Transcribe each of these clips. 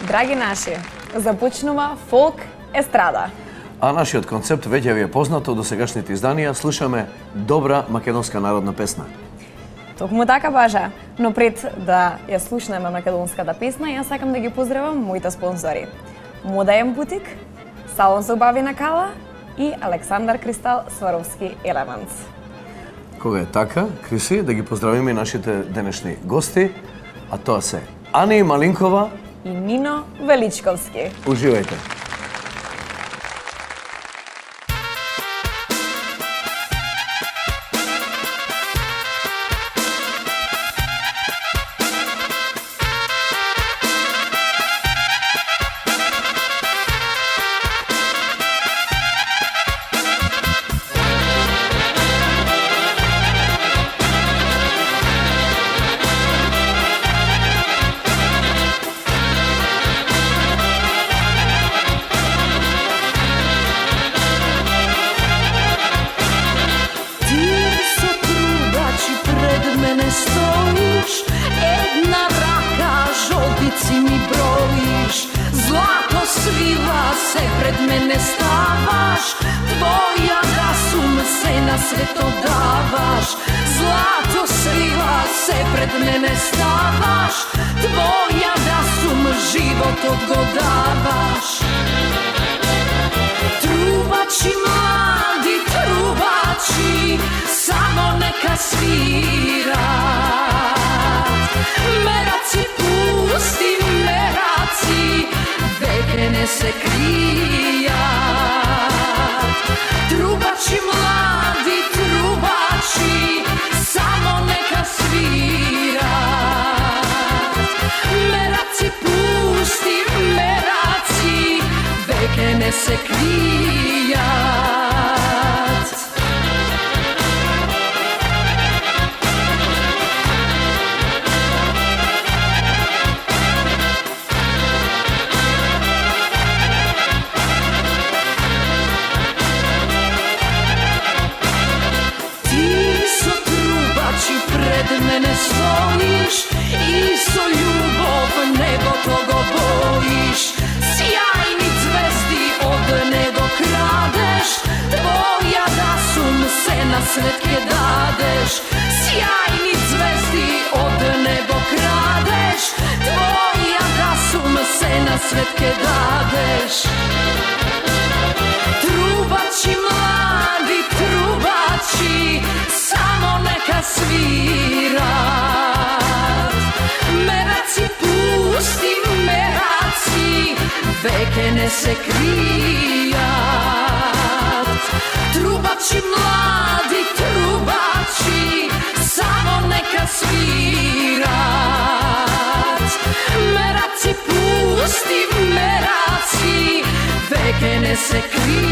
Драги наши, започнува фолк естрада. А нашиот концепт веќе ви е познат од досегашните изданија, слушаме добра македонска народна песна. Токму така бажа, но пред да ја слушнеме македонската песна, јас сакам да ги поздравам моите спонзори. Модаен бутик, салон за убавина Кала и Александар Кристал Сваровски Елементс. Кога е така, Криси, да ги поздравиме и нашите денешни гости, а тоа се Ани Малинкова и Нино Величковски. Уживајте! Trubači mladi, trubači, samo neka svira. Meraci pusti, meraci, veke ne se krija. Trubači mladi, trubači, samo neka svira. Meraci pusti, meraci, veke ne se krijat. Ti so trubači pred mene stojiš i so ljubov nebo togo bojiš. Sjajni zvezdi od nego kradeš, tvoja da sum se na svetke dadeš. Sjajni zvezdi od nebo kradeš, tvoja da sum se na svetke dadeš. Trubači mladi, trubači, samo neka svira. Meraci pusti, meraci, veke ne se krijat. Trubači mladi, trubači, samo neka svirat. Meraci pusti, meraci, veke ne se krijat.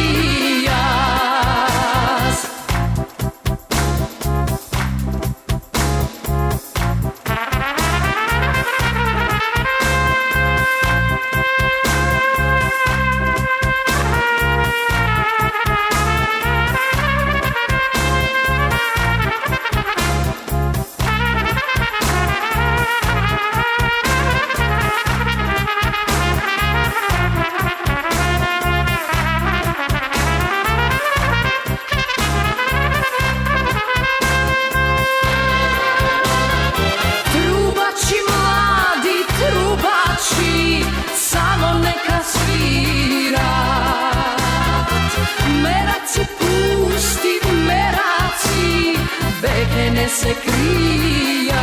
Se krijat.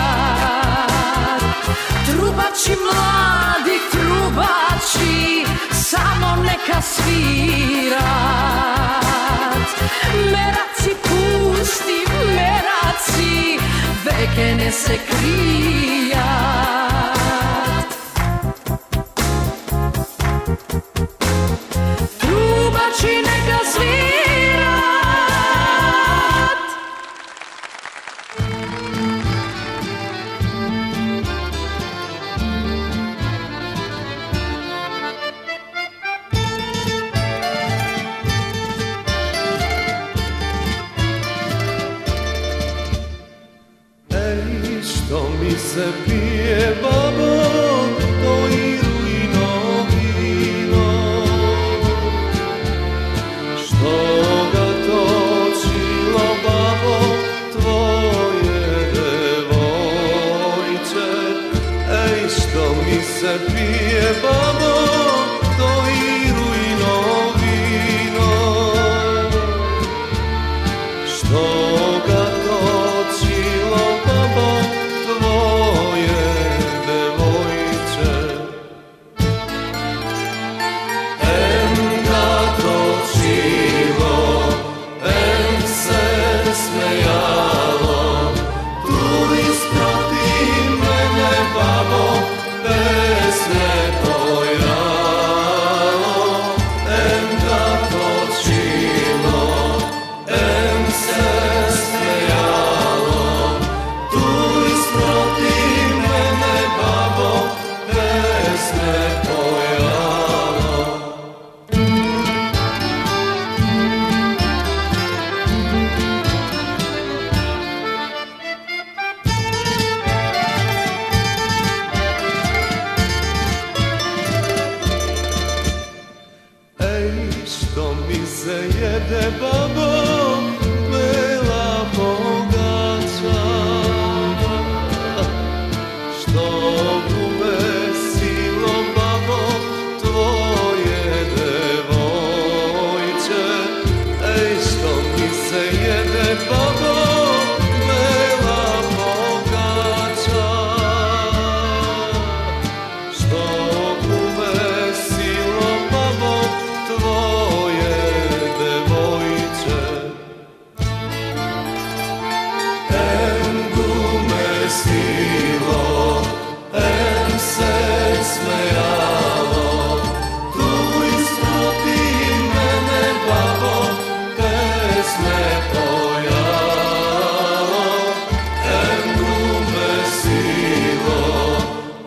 Trubači mladi, trubači, samo neka svirat. Meraci pusti, meraci, veke ne se krijat. Trubači neka svirat. se babo, to i rujno vino. Što ga točilo, babo, tvoje devojče? Em ga točilo, em se smejalo, tu isproti mene, babo, pesme pojalo. Em ga točilo, em se smejalo, tu isproti mene, babo, pesme pojalo. Ej, što mi se jede, babo, bela pogača, što uvesilo, babo, tvoje devojče. Ej, što mi se jede, babo, bela pogača, što uvesilo, babo, tvoje devojče. Em gume stilo, em se smejalo, tu isproti mene, babo, pesme pojalo. Em gume stilo,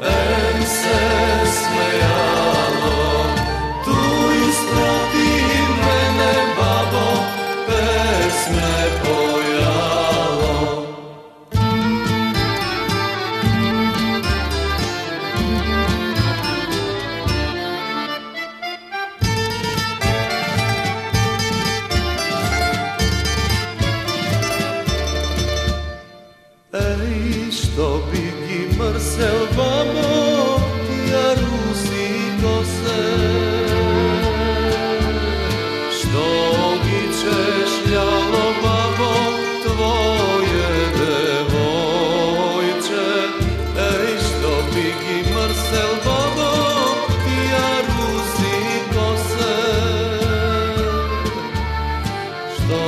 em se smejalo, tu isproti mene, babo, pesme pojalo. Ej, što bi gi mrsel, babo, ja rusi kose, što gi češljalo, babo, tvoje devojče. Ej, što bi gi mrsel, babo, ja rusi kose, što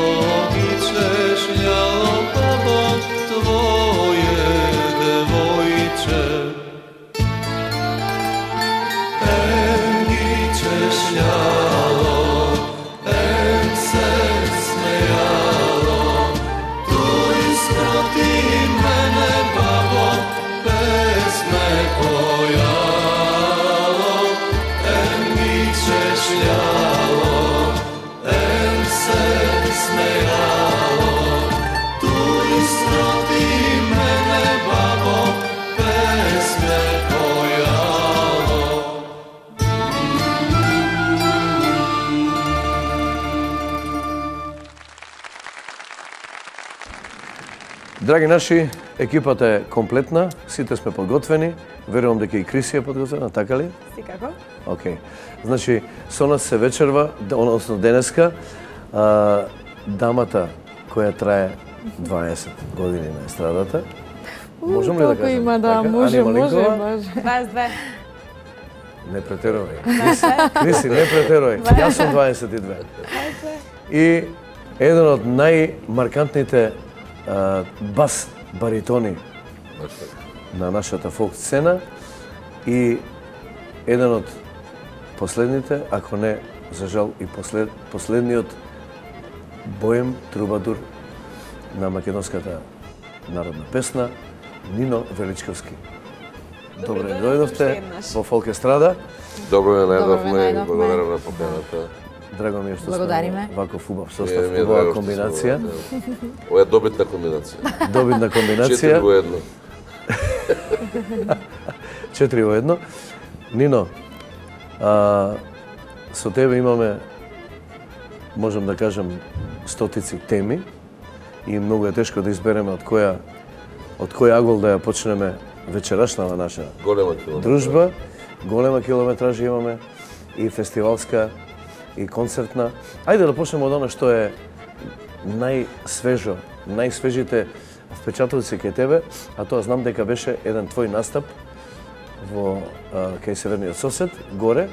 gi češljalo, babo, tvoje devojče. Em gi češljalo, em se smejalo, tu isproti mene, babo, pesme pojalo. Em gi češljalo, em se smejalo, tu isproti mene, babo, pesme pojalo. Драги наши, екипата е комплетна, сите сме подготвени. Верувам дека и Криси е подготвена, така ли? Секако. Океј. Значи, со нас се вечерва, односно денеска, дамата која трае 12 години на естрадата. Можем ли да Толку кажем? има, да, Така, може, Ани Малинкова. може. 22. Не претерувај. Криси, не претерувај. Јас сум 22. И еден од најмаркантните бас баритони на нашата фолк сцена и еден од последните, ако не за жал и последниот боем трубадур на македонската народна песна Нино Величковски. Добре дојдовте во Фолк естрада. Добро ја најдовме, најдовме. благодарам на поканата. Драго ми е што Благодариме. сме вако убав Е, состав, ми е убава драго што комбинација, сме, да. Ова е добитна комбинација. добитна 4 комбинација, во 1. 4 во 1. Нино, со тебе имаме, можам да кажам, стотици теми и многу е тешко да избереме од кој агол да ја почнеме вечерашнава наша Голема тема. дружба. голема километража имаме, и фестивалска, и концертна. Ајде да почнеме од оно што е најсвежо, најсвежите впечатоци кај тебе, а тоа знам дека беше еден твој настап во кај северниот сосед, горе,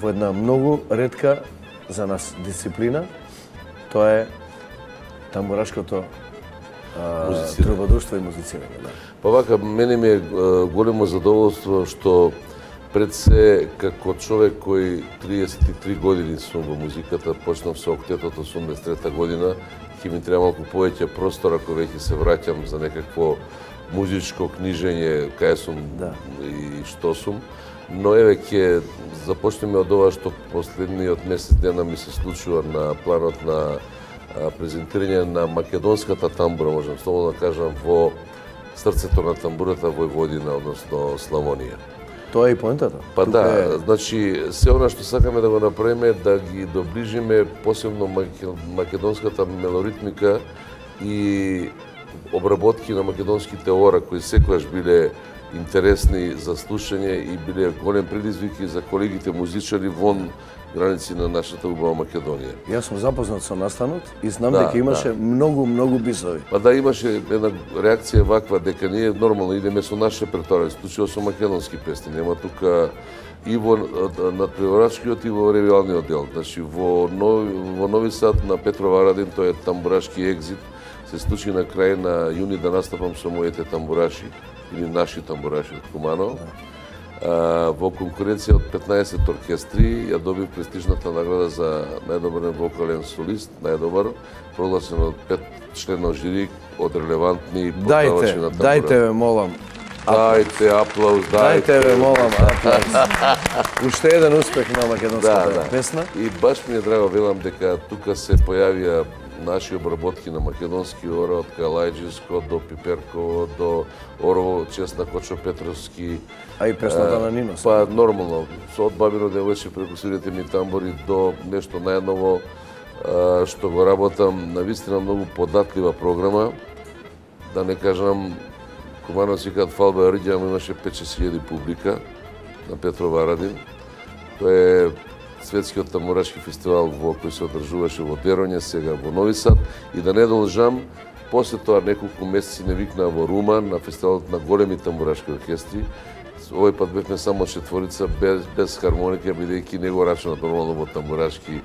во една многу ретка за нас дисциплина. Тоа е тамбурашкото трубадурство и музицирање. Да. Па вака, мене ми е големо задоволство што пред се, како човек кој 33 години сум во музиката, почнав со октетот 83 година, ќе ми треба малку повеќе простор ако веќе се враќам за некакво музичко книжење, кај сум и што сум. Но еве ќе започнеме од ова што последниот месец дена ми се случува на планот на презентирање на македонската тамбура, можам слободно да кажам, во срцето на тамбурата Војводина, односно Славонија. Тоа е и поентата. Па да, значи, се она што сакаме да го направиме, да ги доближиме посебно македонската мелоритмика и обработки на македонските ора, кои секогаш биле интересни за слушање и биле голем предизвик за колегите музичари вон граници на нашата убава Македонија. Јас сум запознат со настанот и знам дека имаше многу бизови. Па да, имаше една реакција ваква, дека ние нормално идеме со наш репертоар, исклучиво со македонски песни. Нема тука и во надпреварачкиот и во ревиалниот дел. Значи, во Нови Сад на Петрова Радин, тој е тамбурашки екзит, се случи на крај на јуни да настапам со моите тамбураши, или наши тамбураши од Куманово. Во конкуренција од 15 оркестри ја добив престижната награда за најдобар вокален солист, најдобар, прогласен од 5 члена жири од релевантни познавачи на тамбура. Дајте ве молам. Дајте аплауз, Дајте ве молам аплауз. Уште еден успех на македонската песна. И баш ми е драго, велам дека тука се појавија наши обработки на македонски ора, од Калајџиско до Пиперково, до Орово, чест на Кочо Петровски. А и песната на Нино. Па нормално, со од Бабино девојче преку свирите ми тамбури до нешто најново што го работам, навистина многу податлива програма. Да не кажам, Куманови си кажат фалба рѓам, имаше 5-6 публика на Петрова Радин. Тоа е светскиот тамбурашки фестивал кој се одржуваше во Дероње, сега во Нови Сад. И да не должам, после тоа неколку месеци не викнаа во Руман на фестивалот на големи тамбурашки оркестри. Овој пат бевме само четворица без хармоника, бидејќи не го рачунат нормално во тамбурашки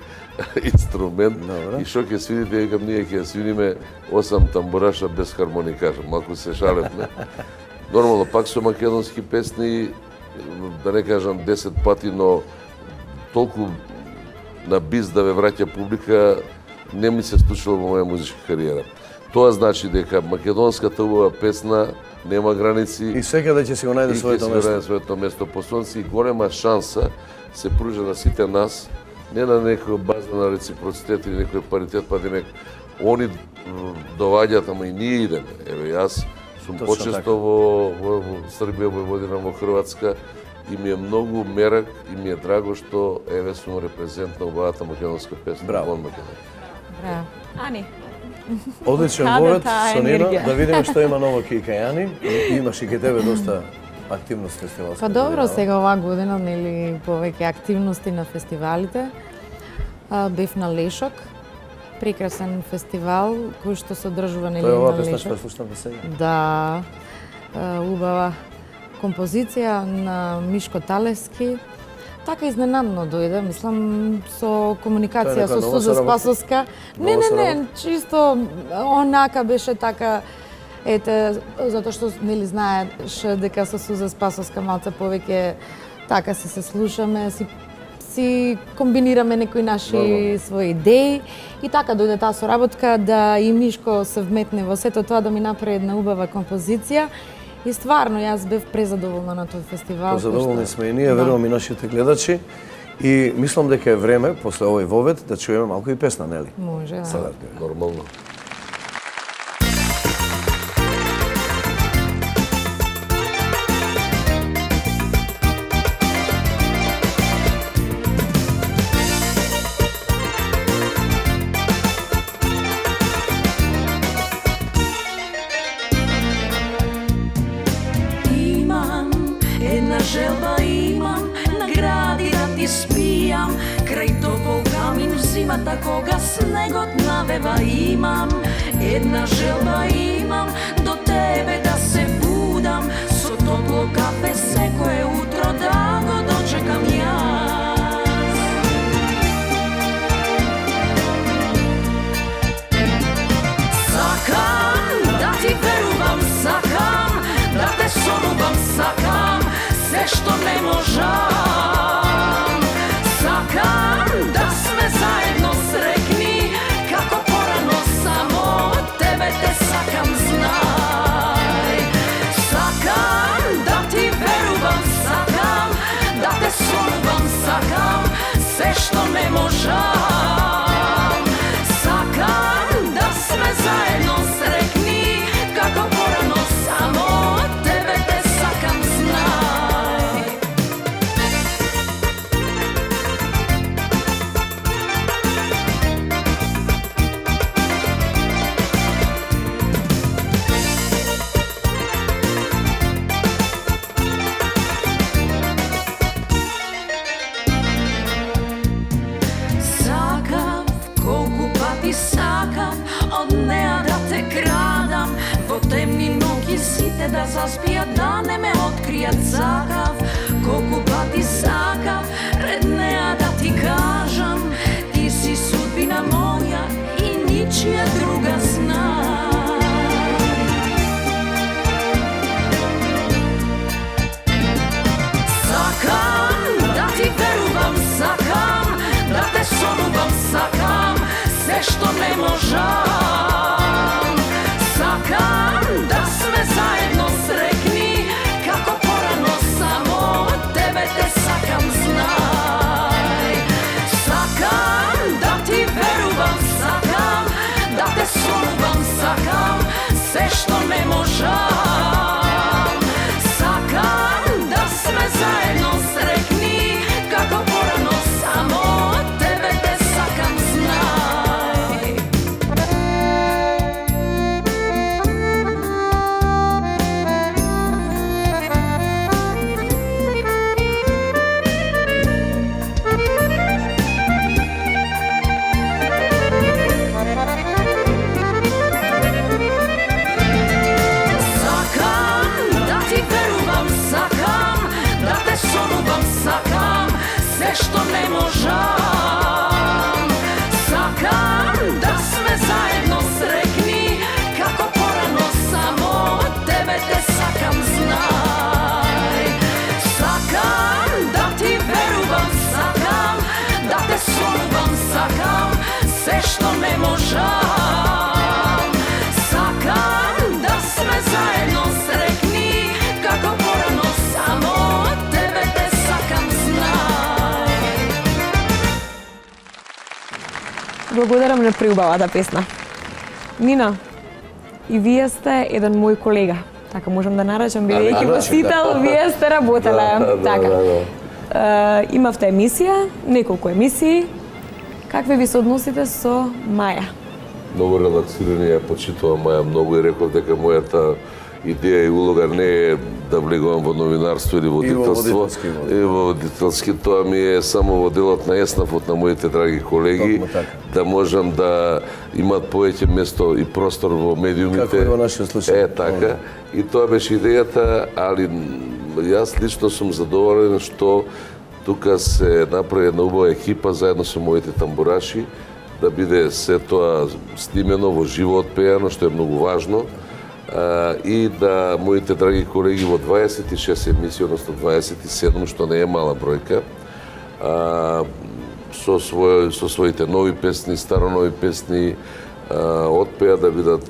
инструмент. И што ќе свидите, викам, ние ќе свириме 8 тамбураша без хармоникажа. Малку се шалевме. Нормално, пак со македонски песни, да не кажам 10 пати, но толку на биз да ве враќа публика не ми се случило во моја музичка кариера. Тоа значи дека македонската убава песна нема граници. И секаде ќе си го најде своето место. И ќе си го најде своето место по сонце и голема шанса се пружа на сите нас, не на некоја база на реципроцитет или некој паритет, па демек они доваѓаат, ама и ние идеме. Еве, јас сум почесто во Србија, Војводина, во Хрватска, и ми е многу мерак и ми е драго што еве сум репрезент на убавата македонска песна. Браво. Браво. Ани. Одличен вовет со Нина, да видиме што има ново кај Ани. Имаш и кај тебе доста активност фестивалска. Па добро, сега оваа година, нели, повеќе активности на фестивалите. Бев на Лешок, прекрасен фестивал кој што се одржува нели на Лешок. Тоа е оваа песна што слушнавме сега. Да, убава композиција на Мишко Талевски. Така изненадно дојде, мислам, со комуникација со Суза Спасовска. Не, чисто онака беше така, ете, затоа што нели знаеш дека со Суза Спасовска малце повеќе така се слушаме, си комбинираме некои наши своји идеи и така дојде таа соработка да и Мишко се вметне во сето тоа да ми направи една убава композиција. И стварно, јас бев презадоволна на тој фестивал. Задоволни сме и ние, верувам и нашите гледачи. И мислам дека е време, после овој вовет, да чуеме малку и песна, нели? Може, да. Сега, нормално. Една желба имам ispijam kraj topol kamin v zimata kога снегот навева имам една желба имам до тебе да се будам со топло кафе секое утро да го дочекам јас. Сакам да ти верувам, сакам да те сонувам, сакам се што не можам. Сакам да сме заедно срекни како порано, само тебе те сакам, знај. Сакам да ти верувам, сакам да те сонувам, сакам се што не можам. Сакам да сме заедно срекни како порано, само тебе те сакам, знај. Сакав, колку пати сакав, од неа да те крадам, во темни ноќи сите да заспијат, да не ме откријат. Сакав, колку пати сакав, пред неа да ти кажам, ти си судбина моја и ничија друга, знај. Сакам да ти верувам, сакам да те сонувам, сакам се што не можам. Сакам да сме заедно срекни како порано, само тебе те сакам, знај. Сакам да ти верувам, сакам да те сонувам, сакам се што не можам. Сакам да сме заедно срекни како порано, само тебе те сакам, знај. Сакам да ти верувам, сакам да те сонувам, сакам се што не можам. Сакам да сме заедно срекни како порано, само тебе те сакам, знај. Сакам да ти верувам, сакам да те сонувам, сакам се што не можам. Сакам да сме заедно срекни како порано, само тебе те сакам, знај. Благодарам на приубавата песна. Нина, и вие сте еден мој колега. Така можам да наречам, бидејќи гостител, вие сте работеле. Така. Имавте емисија, неколку емисии. Какви ви се односите со Маја? Многу релаксирани, ја почитувам Маја многу и реков дека мојата идеја и улога не е да влегувам во новинарство или водителство. И во водителски, тоа ми е само во делот на еснавот на моите драги колеги, да можам да имат повеќе место и простор во медиумите. Како и во нашиот случај. Така. И тоа беше идејата, али јас лично сум задоволен што тука се направи една убава екипа заедно со моите тамбураши, да биде се тоа снимено во живо отпеано, што е многу важно. И да моите драги колеги во 26 емисии, односно 27, што не е мала бројка, со своите нови песни, старонови песни, отпеа да бидат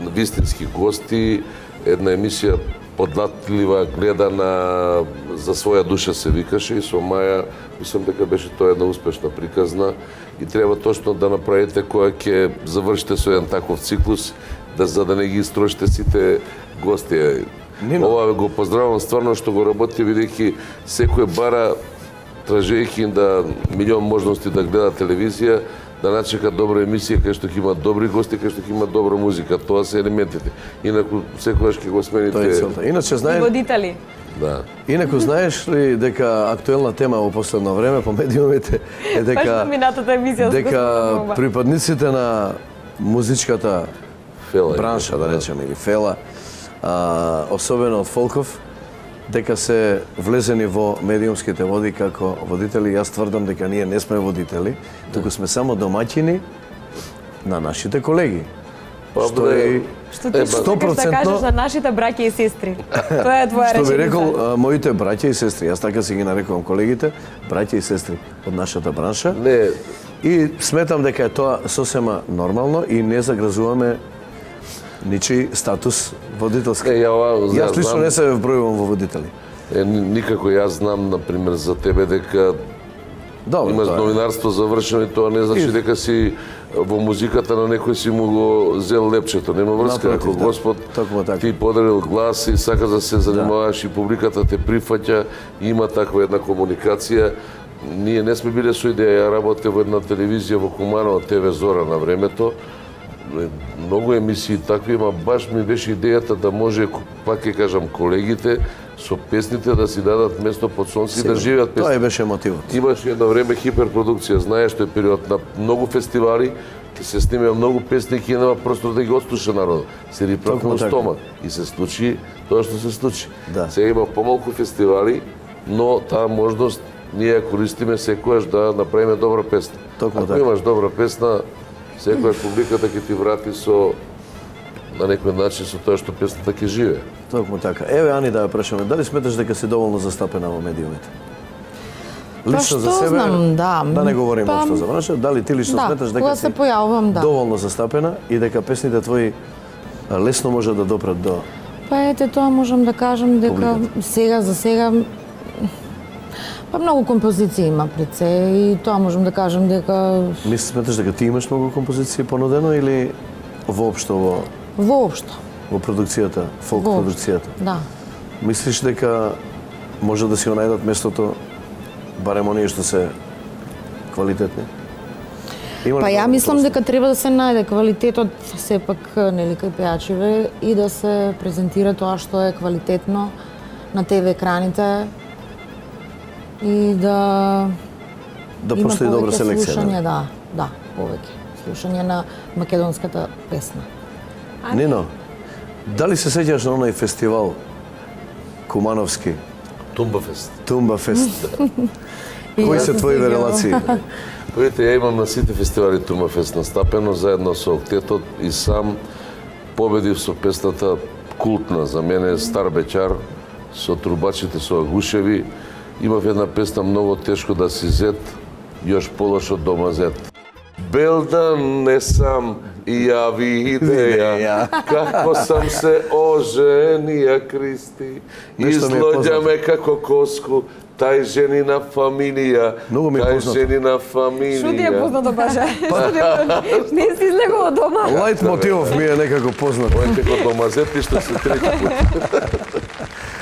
вистински гости, една емисија податлива, гледана, за своја душа се викаше, и со Маја мислам дека беше тоа една успешна приказна и треба точно да направите која ќе завршите со еден таков циклус, за да не ги истрошите сите гости. Ова го поздравувам стварно што го работите, бидејќи секој бара, тражејќи да милион можности да гледа телевизија, да начека добра емисија, кај што ќе има добри гости, кај што ќе има добра музика. Тоа се елементите. Инаку секогаш ќе го смените. Тоа е целта. Иначе знаеш, Водители. Да. инаку знаеш ли дека актуелна тема во последно време по медиумите е Баш дека на минатата емисија. дека припадниците на музичката Фела. бранша, да речеме, или фела, особено од фолков, дека се влезени во медиумските води како водители. Јас тврдам дека ние не сме водители, туку сме само домаќини на нашите колеги. Што е Што ти што сакаш да 100% кажеш за нашите браќа и сестри? Тоа е твоја Што би реченица. рекол моите браќа и сестри, јас така си ги нарекувам колегите, браќа и сестри од нашата бранша. Не, И сметам дека е тоа сосема нормално и не загрозуваме ничи статус водителски. Јас лично не се вбројувам во водители. Никако јас знам, например, за тебе дека Добро, имаш тоа е. новинарство завршено и тоа не значи дека си во музиката на некој си му го зел лепчето. Нема врска, Напротив, ако да. Господ Токму така. ти подарил глас и сака да се занимаваш и публиката те прифаќа, има таква една комуникација. Ние не сме биле со идеја, ја работев во една телевизија во Куманово, ТВ Зора на времето. Многу емисии такви, ама баш ми беше идејата да може, пак ќе кажам, колегите со песните да си дадат место под сонце и да живеат Тоа песните. и беше мотивот. Имаше едно време хиперпродукција, знаеш, тој период на многу фестивали, ќе се снима многу песни, ќе нема простор да ги отслуша народот. Се ри Токму пракнал така. стомак и се случи тоа што се случи. Да. Сега има помалку фестивали, но таа можност ние ја користиме секогаш да направиме добра песна. Токму Ако така. имаш добра песна, секогаш публиката ќе ти врати со на некој начин со тоа што песната ќе живее. Токму така. Еве Ани да ја прашаме, дали сметаш дека си доволно застапена во медиумите? Па што знам, да. Да не говориме Па, општо за бранша, дали ти лично да, сметаш дека кога си се појавувам, да. доволно застапена и дека песните твои лесно може да допрат до Па ете, тоа можам да кажам дека Публиката. сега за сега па многу композиции има пред се и тоа можам да кажам дека Сметаш дека ти имаш многу композиции понудено или воопшто воопшто. во продукцијата, фолк Воопшто. продукцијата? Да. Мислиш дека може да си го најдат местото барем оние што се квалитетни? Има ли Па ја тоа мислам простор? дека треба да се најде квалитетот сепак нели кај пејачиве и да се презентира тоа што е квалитетно на ТВ екраните и да да има постои добра повеќе селекција. слушање, да? да, повеќе слушање на македонската песна. Нино, дали се сеќаш на оној фестивал Кумановски, Тумбафест. Тумба Фест? Кои јас се се твои сеќавам. релации? Видите, ја имам на сите фестивали Тумафест настапено, заедно со Октетот и сам победив со песната култна за мене Стар Бечар, со трубачите, со агушеви. Имав една песна многу тешко да си зет, још полошо дома зет. Белдан не сам и ја видеја, како сам се оженија Кристи. Нешто ми е Излоѓа ме како коску, тај женина фамилија, Многу ми е тај познато. женина фамилија. Што ти е познато баше? Не си излегол од дома. Лајт мотивов ми е некако познат. Ој како домазет и што се трети пат.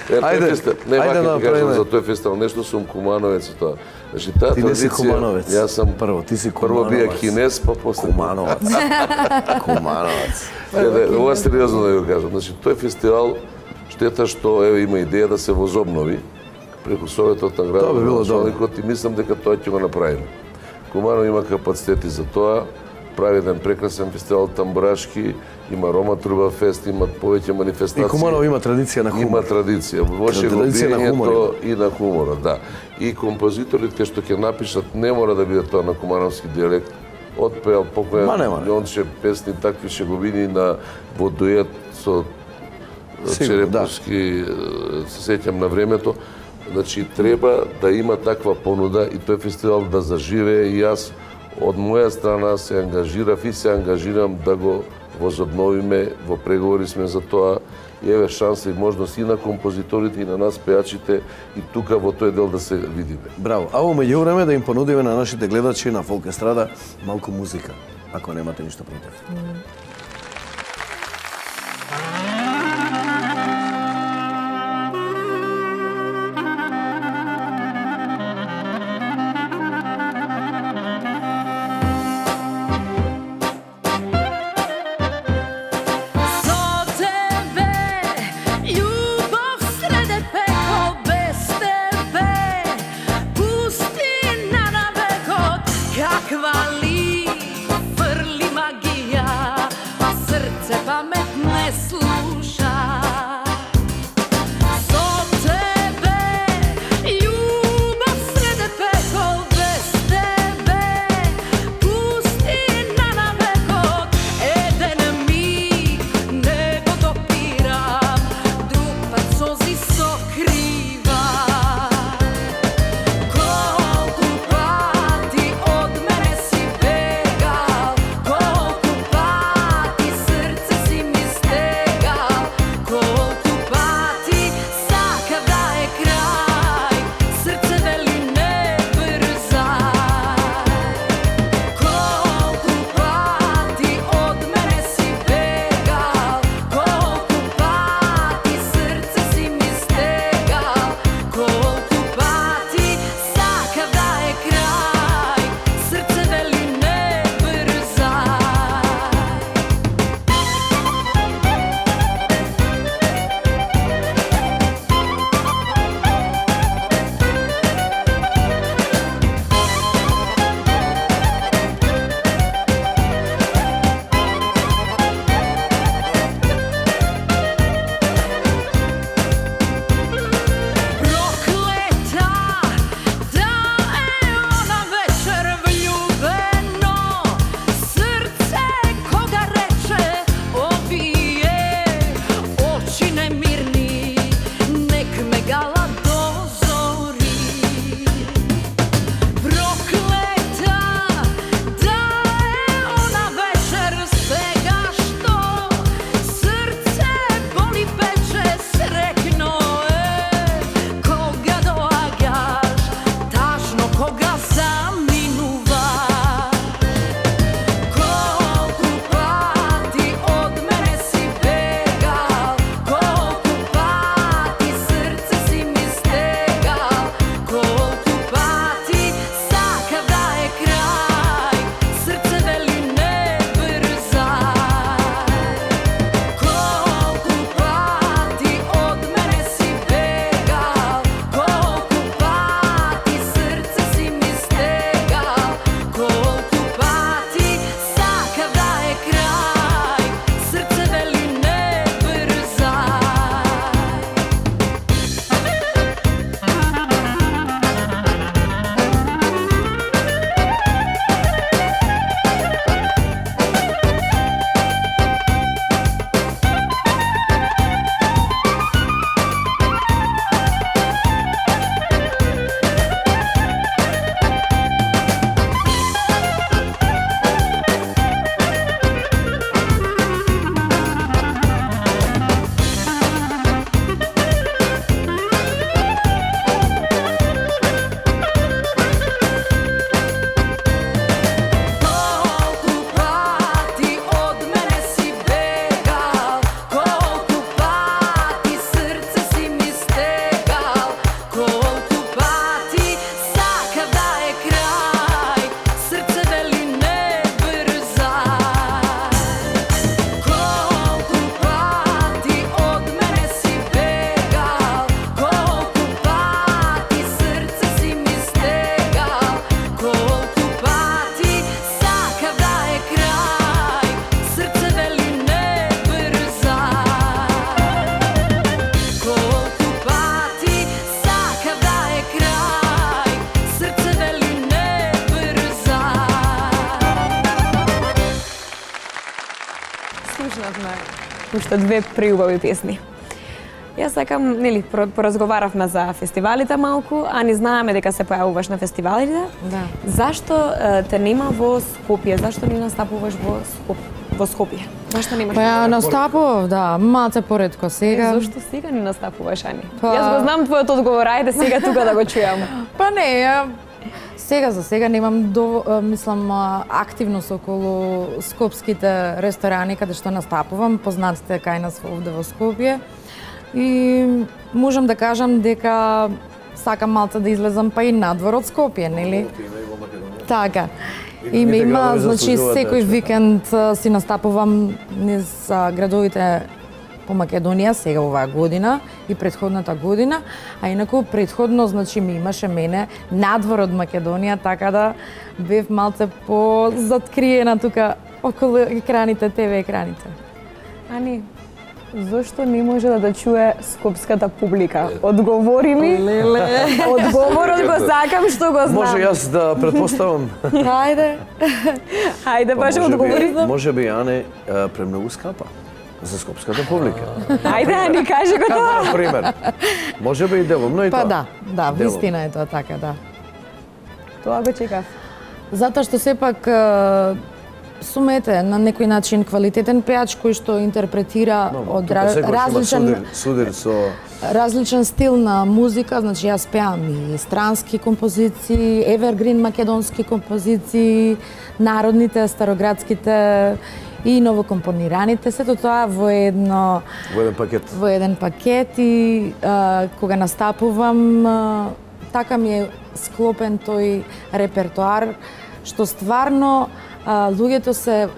Ајде, не ајде маке да ти кажам направиме. за тој фестивал, нешто сум кумановец и тоа. Значи таа Ти не си традиција, кумановец. Јас сум Прво, ти си Прво бија кумановец. кинез, па после Кумановац. Кумановац. Ова сериозно да го кажам. Значи тој фестивал штета што еве има идеја да се возобнови преку Советот на градот Тоа би било началникот и мислам дека тоа ќе го направиме. Куманово има капацитети за тоа. Прави еден прекрасен фестивал тамбурашки, има Рома Труба фест, имат повеќе И манифестации. Куманово има традиција на Има хумор. традиција, во Традиција на хумор шеговиењето и на хуморот, да. И композиторите што ќе напишат не мора да биде тоа на кумановски дијалект. Отпеал покојан Ма, не мора. Јонче песни, такви шеговини на во дует со Сигурно, да. Череповски, се сеќам на времето. Значи треба да има таква понуда и тој фестивал да заживее и јас од моја страна се ангажирав и се ангажирам да го возобновиме, во преговори сме за тоа и еве шанса и можност и на композиторите и на нас пејачите и тука во тој дел да се видиме. Браво. А во меѓувреме да им понудиме на нашите гледачи на Фолк Естрада малку музика, ако немате ништо против. Пуснавме уште две преубави песни. Јас сакам, нели, поразговаравме за фестивалите малку, а ни знаеме дека се појавуваш на фестивалите. Да. Зашто те нема во Скопје? Зашто не настапуваш во Скопје? Зашто немаш? Па ја настапував, да, малце поретко сега. Зошто сега не настапуваш, Ани? Па- Јас го знам твојот одговор, ајде сега тука да го чујам. Па не, сега за сега немам мислам активност околу скопските ресторани каде што настапувам, познатите кај нас овде во Скопје. И можам да кажам дека сакам малце да излезам па и надвор од Скопје, нели? Така. И ме има, значи секој викенд си настапувам низ градовите по Македонија сега оваа година и претходната година, а инаку претходно значи ми имаше мене надвор од Македонија, така да бев малце позаткриена тука околу екраните, ТВ екраните. Ани, зошто не може да чуе скопската публика? Одговори ми. Одговорот го сакам што го знам. Може јас да предпоставам? Ајде. Ајде, баш одговори. Може би Ане премногу скапа за скопската публика. Ајде, Ани, кажи го тоа. На пример. Може би и деломно и тоа. Па да, Деломно. вистина е тоа така, да. Тоа го чекав. Затоа што сепак Сумете на некој начин квалитетен пеач кој што интерпретира од судир со различен стил на музика, значи јас пеам и странски композиции, евергрин македонски композиции, народните, староградските и новокомпонираните, сето тоа во еден пакет и кога настапувам така ми е склопен тој репертоар што стварно луѓето се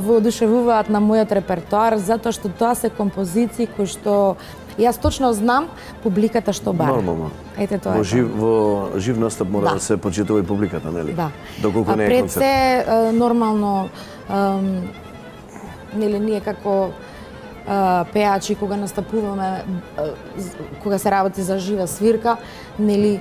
воодушевуваат на мојот репертоар затоа што тоа се композиции кои што јас точно знам публиката што бара. Нормално. Ете тоа. Во жив настап мора да се почитува и публиката, нели? Да. Доколку не е пред концерт. се нормално нели ние како пеачи кога настапуваме кога се работи за жива свирка, нели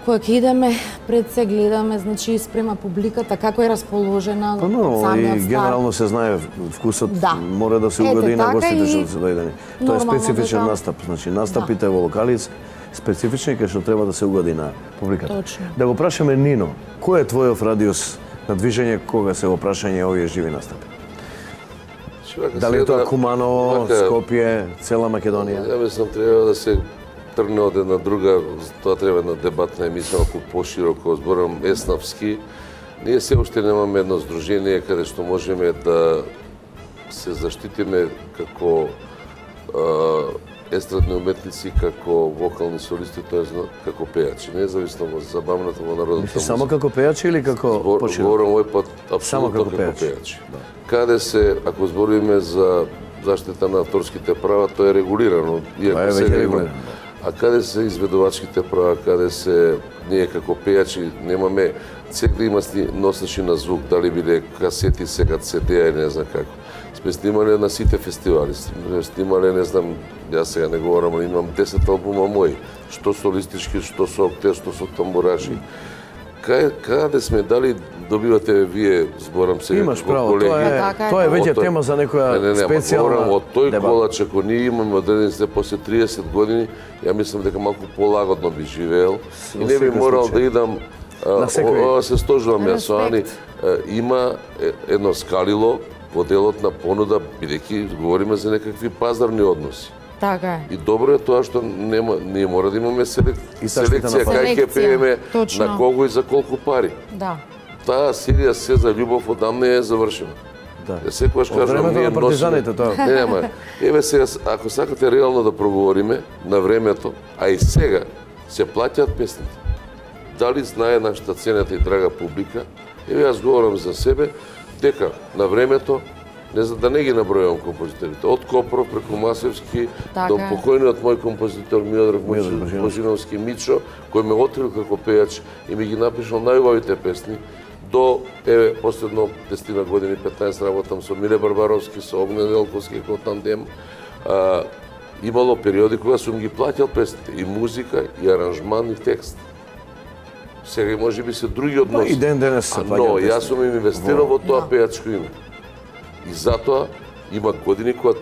кога ќе идеме, пред се гледаме, значи спрема публиката, како е расположена, Па нормално, самиот и старт. генерално се знае вкусот, Да. мора да се Ете, угоди и на така гостите и што се дојдени. Тоа е нормално специфичен дека- настап, значи настапите во локалиц специфични кај што треба да се угоди на публиката. Точно. Да го прашаме Нино, кој е твојов радиус на движење кога се во прашање овие живи настапи? Дали е тоа Куманово, Скопје, цела Македонија? Ја мислам треба да се тргне од една друга, тоа треба една дебатна емисија малку пошироко, зборам еснавски. Ние се уште немаме едно здружение каде што можеме да се заштитиме како естрадни уметници, како вокални солисти, тоест како пејачи, независно во забавната во народната музика. Само како пејачи или како пошироко? Зборам овој пат Само апсолутно како како пејачи. пејачи. Каде се, ако збориме за заштита на авторските права, тоа е регулирано, Тоа е иако веќе сега има. регулирано. А каде се изведувачките права, каде се ние како пејачи немаме цек да има носачи на звук, дали биле касети, сега CD-а или не знам како. Сме снимале на сите фестивали, сме снимале, не знам, јас сега не говорам, али имам 10 албума мои, што солистички, што со октет, што со тамбураши. Каде сме, дали добивате вие, зборам сега Имаш како право, колеги? тоа е веќе тема за некоја специјална Од тој дебата. колач, ако ние имаме одредени се после 30 години, ја мислам дека малку полагодно би живеел и не би секој морал случај. да идам се стожувам јас со Ани. Има едно скалило во делот на понуда, бидејќи говориме за некакви пазарни односи. Така е. И добро е тоа што ние мора да имаме И заштита селекција на кај ќе Селекција, пееме, точно. на кого и за колку пари. Да. Таа серија се за љубов одамна е завршена. Да. Ја секогаш Од кажувам, времето ние на партизаните тоа. Нема. Еве сега, ако сакате реално да проговориме на времето, а и сега се плаќаат песните. Дали знае нашата цената и драга публика? Еве јас говорам за себе дека на времето не за да не ги набројувам композиторите, од Копров преку Масевски Така до е. покојниот мој композитор Миодраг Божиновски. Божиновски Мичо, кој ме открил како пејач и ми ги напишал најубавите песни, до еве последно 10 години, 15 работам со Миле Барбаровски, со Огнен Елковски како тандем. Имало периоди кога сум ги плаќал песните, и музика, и аранжман, и текст. Сега можеби се други односи. Па и ден денес се Но плаќаат јас песни. сум им инвестирал во тоа пејачко име. И затоа има години кога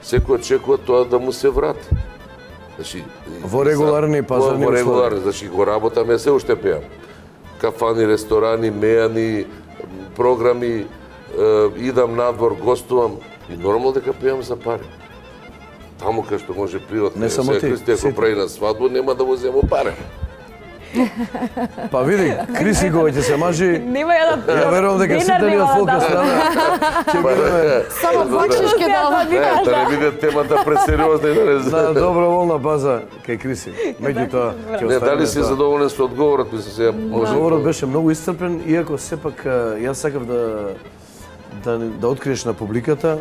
секој очекува тоа да му се врати. Значи, Во регуларни пазарни Во услови. регуларни, значи го работаме, се уште пеам. Кафани, ресторани, мејани, програми, идам надвор, гостувам и нормално дека пеам за пари. Таму кај што може приватно, Не само ти, Христе, ако сите. прави на свадба, нема да му земо пари. Па види, Криси кога ќе се мажи, Нема ја да... ја верувам дека сите ни од фолка страна ќе бидеме Само бакшиш ќе дава. Да не биде темата пресериозна и да не на знае. доброволна база кај Криси. Меѓутоа, ќе Не, дали оставиме си тоа. задоволен со одговорот, мислам сега може. Одговорот беше многу исцрпен, иако сепак јас сакав да откриеш на публиката.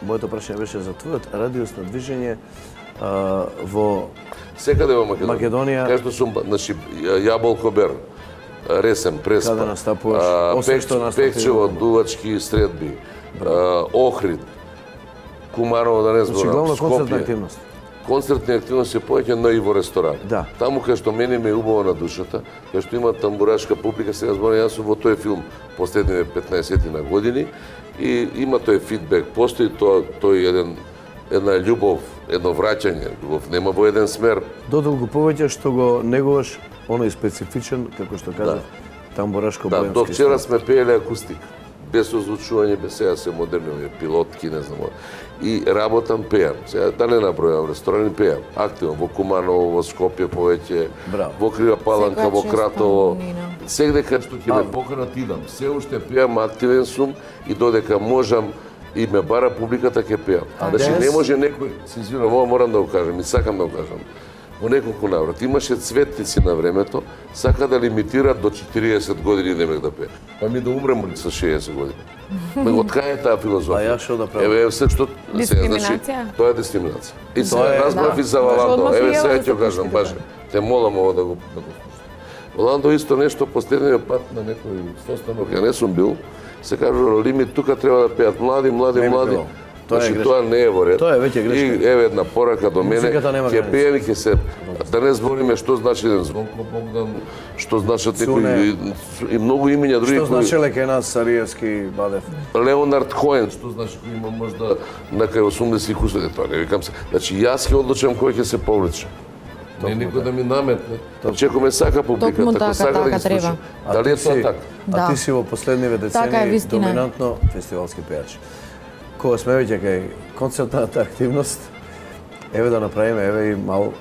Моето прашање беше за твојот радиусно движење во Секаде во Македонија. Македонија. Кај што сум, значи, Јаболко Бер, Ресен, Преспа. Каде настапуваш? Освен што настапи Пекчево, во- Дувачки средби, Охрид, Кумарово, да не Значи зборам, главно концертна Скопје. активност. Концертни активности повеќе, но и во ресторани. Да. Таму кај што мене ме е убаво на душата, кај што има тамбурашка публика, сега зборам, јас сум во тој филм последниве 15 на години и има тој фидбек, постои тој една љубов, едно враќање, љубов нема во еден смер. Додолго повеќе што го негуваш оној специфичен, како што кажав, тамбурашко Да, боемски до вчера стил. сме пееле акустик. Без озвучување, без сега се модерни пилотки, не знам. И работам, пеам. Сега да не набројам, ресторани пеам. Активно во Куманово, во Скопје повеќе, Браво. во Крива Паланка, Секоја во чест Кратово. на Нина. Сегде кај што ќе ме поканат идам. Се уште пеам, активен сум и додека можам и ме бара публиката ќе пеам. Значи не може некој, се извинувам, ова морам да го кажам и сакам да го кажам. Во неколку наврати имаше цветници на времето, сака да лимитираат до 40 години не мег да пеам. Па ми да умрем со 60 години. Од кај е таа филозофија? А ја што да правам? Еве се што Дискриминација? Тоа е дискриминација. И Тоа сега е- разбрав и за Може Валандо. одмah Еве и сега ево ќе да го кажам, пуштите баже. Те молам ова да го слушам. Валандо исто нешто последниот пат на некој состанок, ја не сум бил, се кажува лимит тука треба да пеат млади. Не би требало. Тоа е Значи грешка. тоа не е во ред. Тоа е веќе грешка. И еве една порака до мене, Музиката нема ќе граници. пеем и ќе се да не збориме што значи еден Звонко Богдан, што значат некои и многу имиња други Што кои значи Лекенас, Сариевски, Бадев? Леонард Коен, што значи кој има можда на кај 80 кусови, тоа не викам се. Значи јас ќе одлучам кој ќе се повлече. Не никој да ми наметне. Очекуваме сака публиката, Токму ако така, сака да така ги слуша. треба. Дали е ти тоа си- така? А Да. ти си во последниве Така е, децении вистина е. доминантно фестивалски пејач. Кога сме веќе кај концертната активност, еве да направиме еве и мал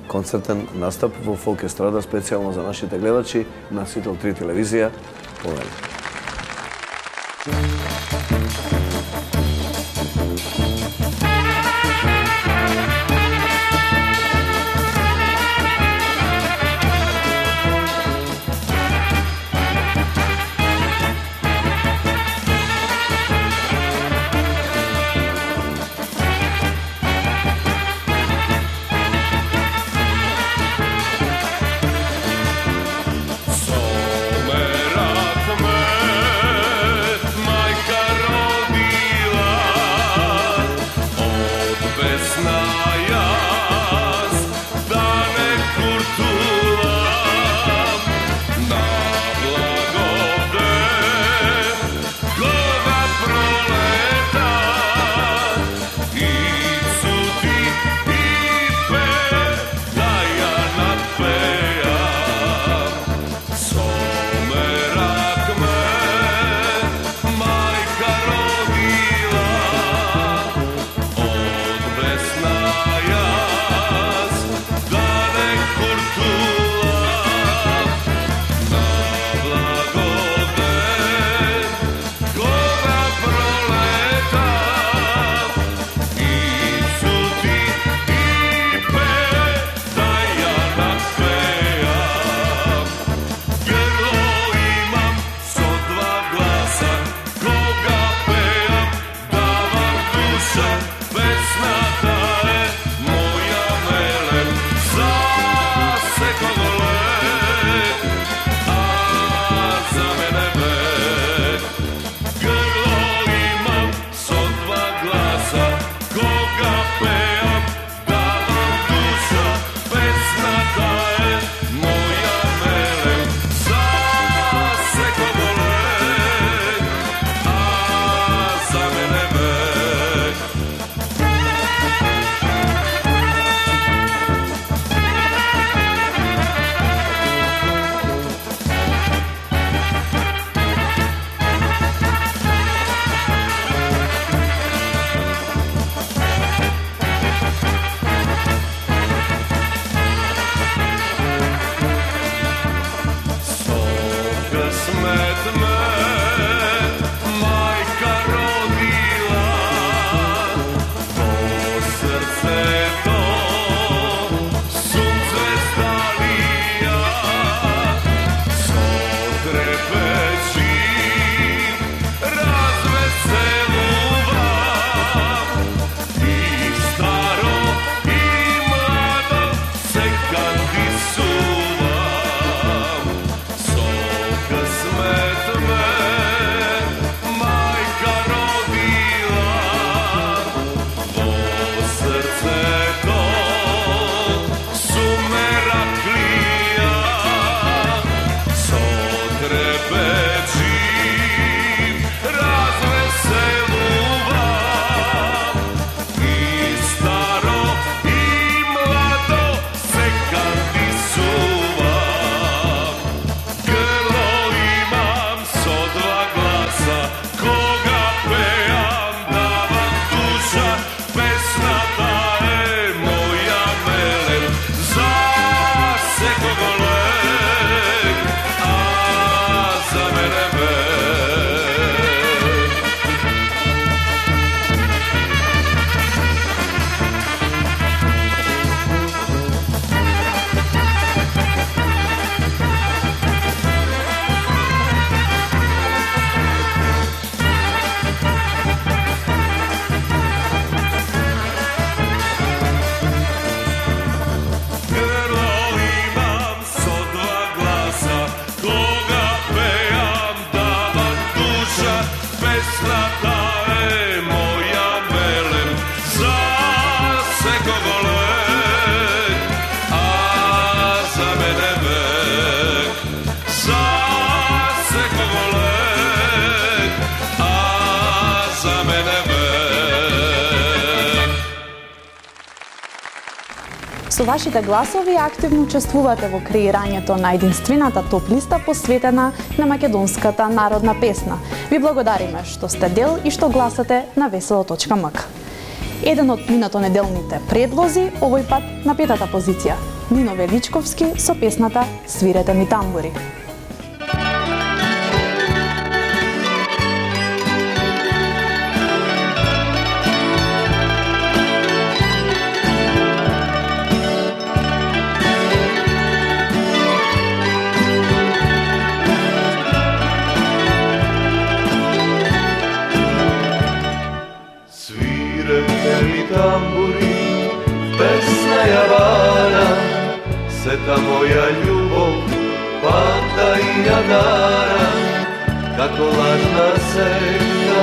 концертен настап во Фолк Естрада специјално за нашите гледачи на Сител 3 телевизија. Повели. Somerat me, majka rodi Со вашите гласови активно учествувате во креирањето на единствената топ листа посветена на македонската народна песна. Ви благодариме што сте дел и што гласате на весело.мк. Еден од минатонеделните предлози, овој пат на петата позиција. Нино Величковски со песната "Свирете ми тамбури". Tamburi, pesna javana, seta moja ljubov, pamta i jadara, kako lažna senka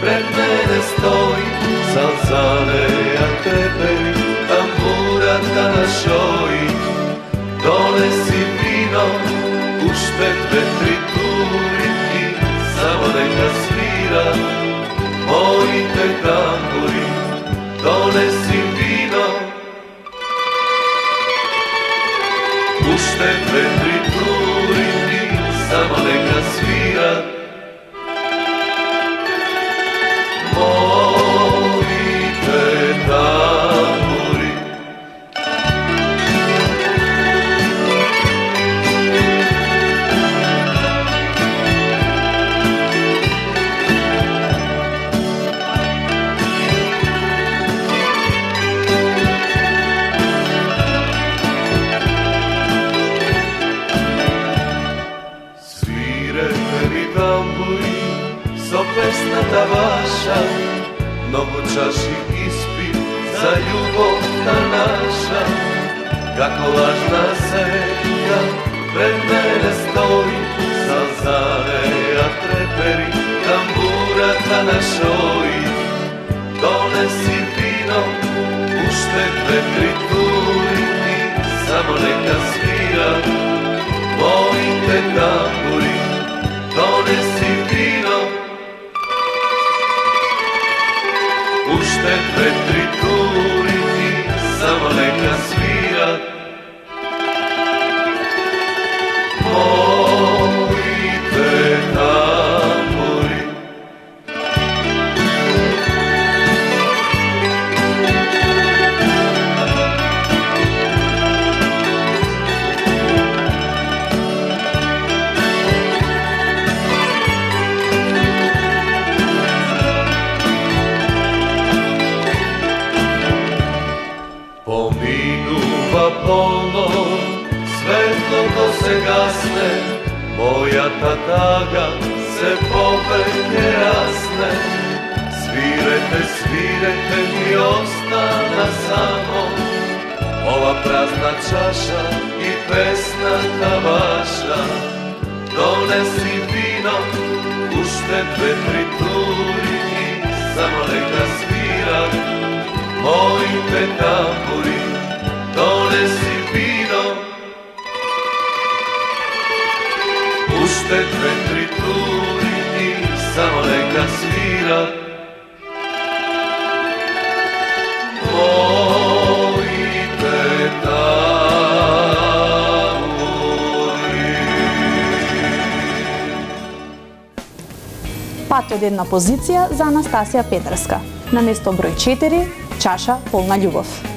pred mene stoji, salzaneja treperi, tamburata na šoji, donesi vino, uštet vetri turiti, samo neka svira, moji te tamburi. Donesi vino, puštet vetri turiti, samo neka svira. Moji te tamburi. Pesната ваша, mnogo čaši ispit za ljubov ta naša. Kako lažna senka pred mene stoji, salzaneja treperi, tamburata na šoji. Donesi vino, puštet vetri turiti, samo neka svira, moji te tamburi. Donesi vino, puštet vetri turiti, samo neka svira. Moji te tamburi. Polno, svetlото se gasne, moja tataga se popetne rasne. Svirete, svirete, mi ostana samo ova prazna čaša i pesna ta vaša. Donesi vino, puštet vetri turiti, samo neka svira, moji te tamburi. Donesi vino, Pušte vetri turiti, samo neka svira. Mojte tamuri. Патодедна позиција за Анастасија Петрска. На место број 4, чаша полна љубов.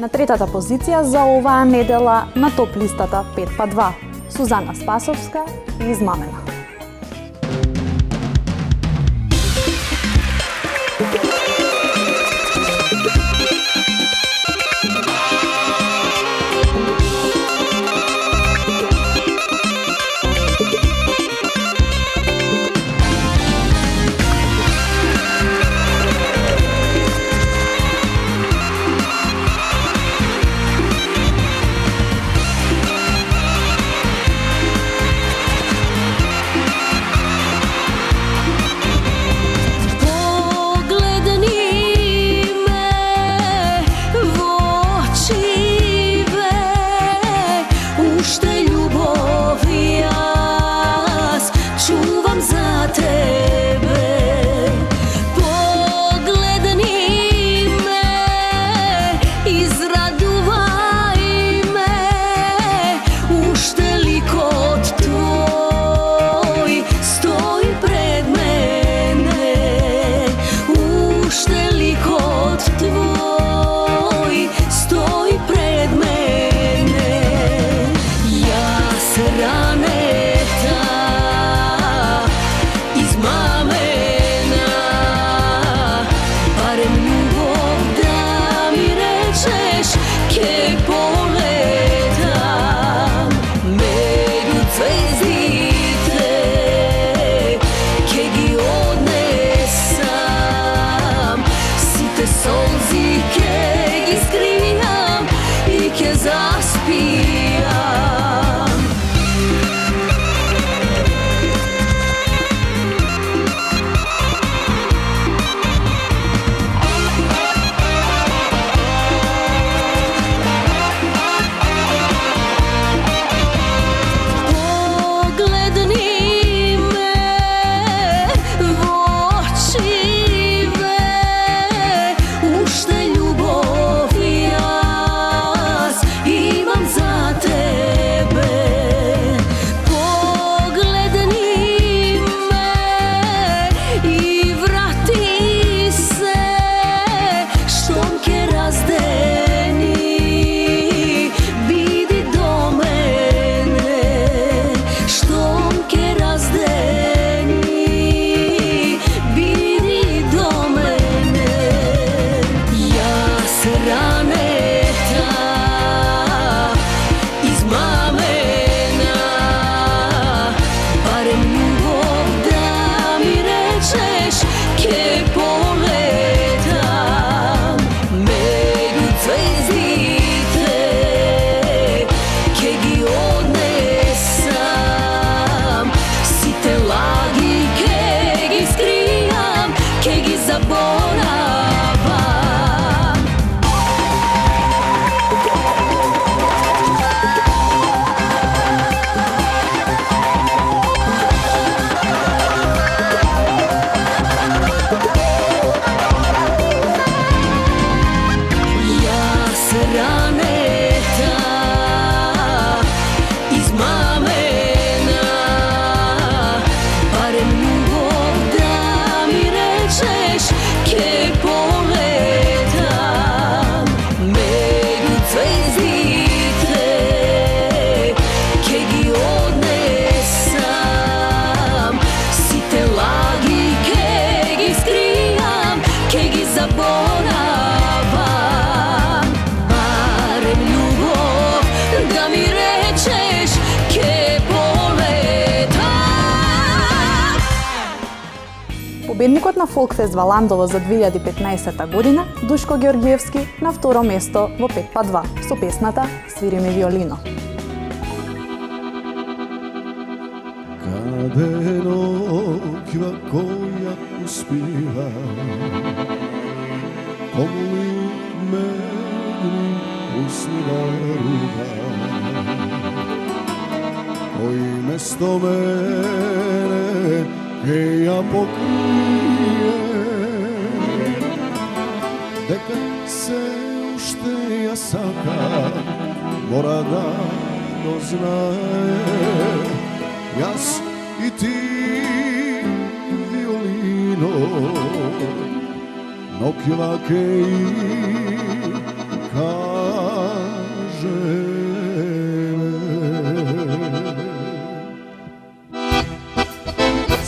На третата позиција за оваа недела на топ листата 5x2 Сузана Спасовска и Измамена. Победникот на Фолкфест Ландово за 2015 година, Душко Георгиевски, на второ место во 5x2 со песната "Свири ми виолино". Каде ноќва која успива, коли мени уснива руба, кој место мене ке ја покрие, дека се уште ја сака, мора да го знае. Јас и ти, виолино, ноќва ке и кажеме.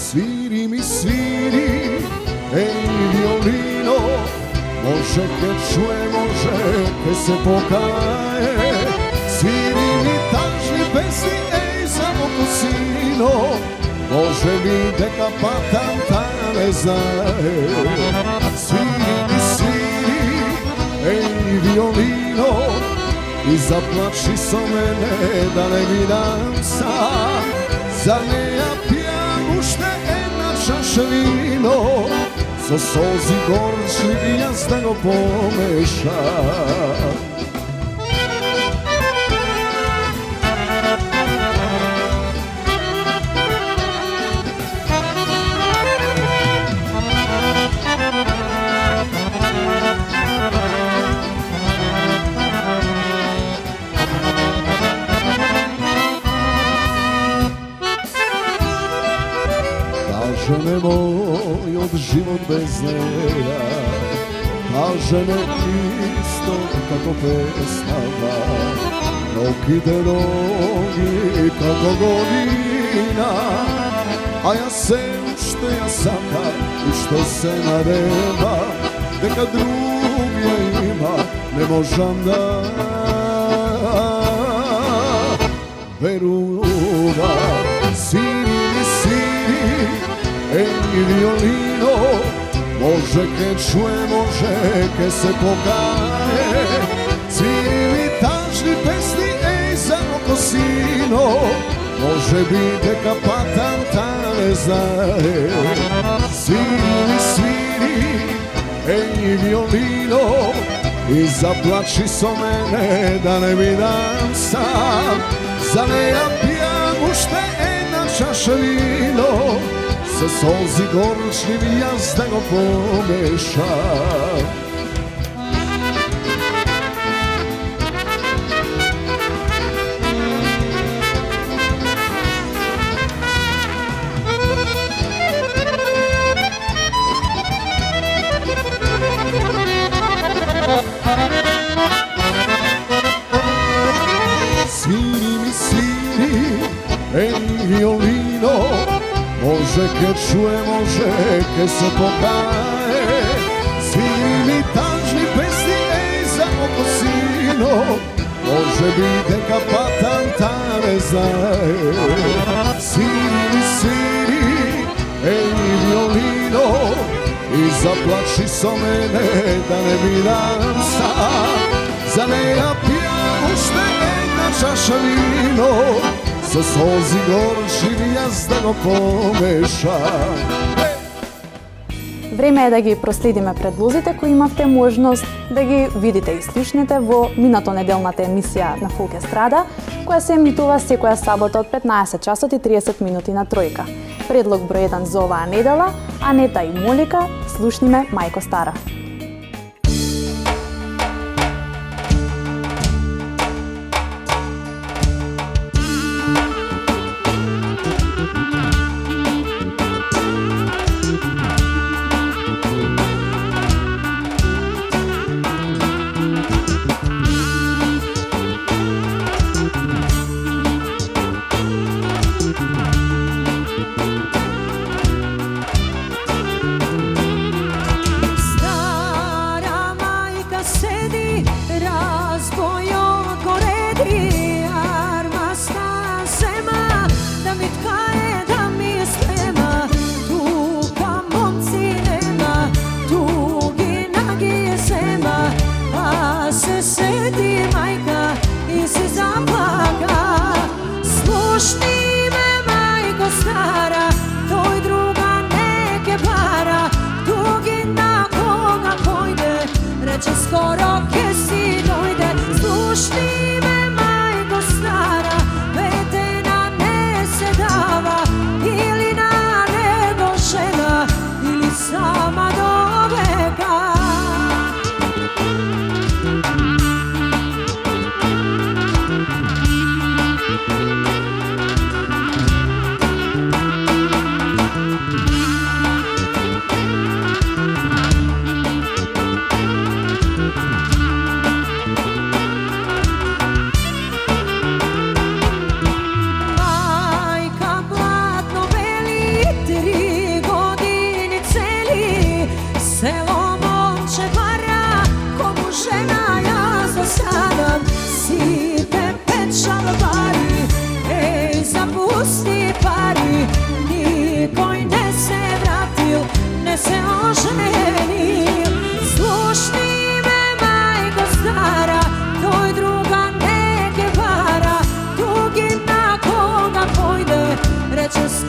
Свири ми, свири, еј, виолино, може ке чуе, може ке се покае. Свири ми тажни песни, само косино, може би дека патанта не знае. Свири ми, свири, еј, виолино, и заплачи со мене да не видам сам. За неја пијам уште една чаша вино, со солзи горчливи јас да го помешам. Кажеме мојот живот без неја, кажеме исто како песнава, ноките ноги како година, а јас се уште ја сакам, уште се надева, дека другија има, не можам да верувам. Свири ми, свири, еј, виолино, може ке чуе, може ке се покае. Свири ми тажни песни, еј, за косино, може би дека патанта не знае. Свири ми, свири, еј, виолино, и заплачи со мене да не видам сам. За неја пијам уште една чаша вино, со солзи горчливи јас да го помешам. Свири ми, свири, еј, виолино, може ке чуе, може ке се покае. Свири ми тажни песни, еј, за косино, може би дека патанта не знае. Свири ми, свири, еј, виолино, и заплачи со мене да не видам сам. За неја пијам уште една чаша вино, со солзи горчиви јас да го помешам. Време е да ги проследиме предлозите кои имавте можност да ги видите и слушнете во минато неделната емисија на Фолк Естрада, која се емитува секоја сабота од 15 часот и 30 минути на Тројка. Предлог број 1 за оваа недела, Анета и Молика, слушниме Мајко Стара. Stop.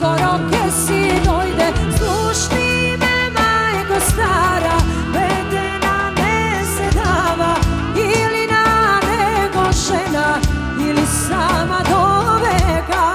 skoro ke si dojde. Slušni me, majko stara, vedena ne se dava, ili na nego žena, ili sama do veka.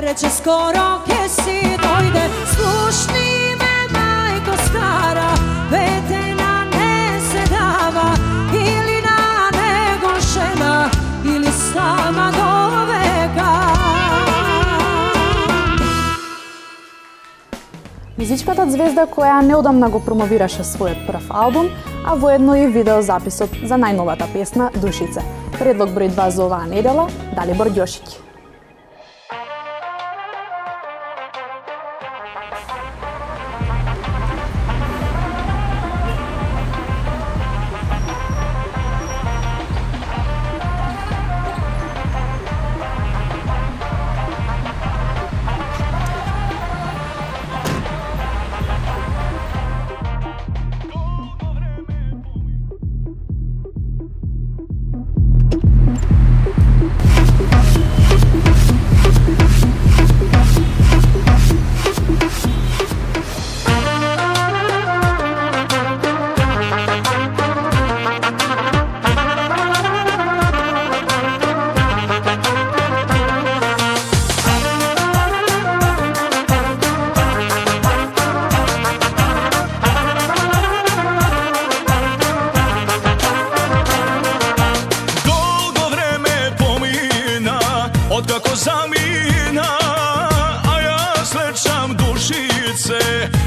Reče skoro ke si dojde. Slušni me, majko stara, vedena ne se dava, ili na nego žena, ili sama do veka. Музичката звезда која неодамна го промовираше својот прв албум, а воедно и видеозаписот за најновата песна Душице. Предлог број 2 за оваа недела, Далибор Ѓошиќ.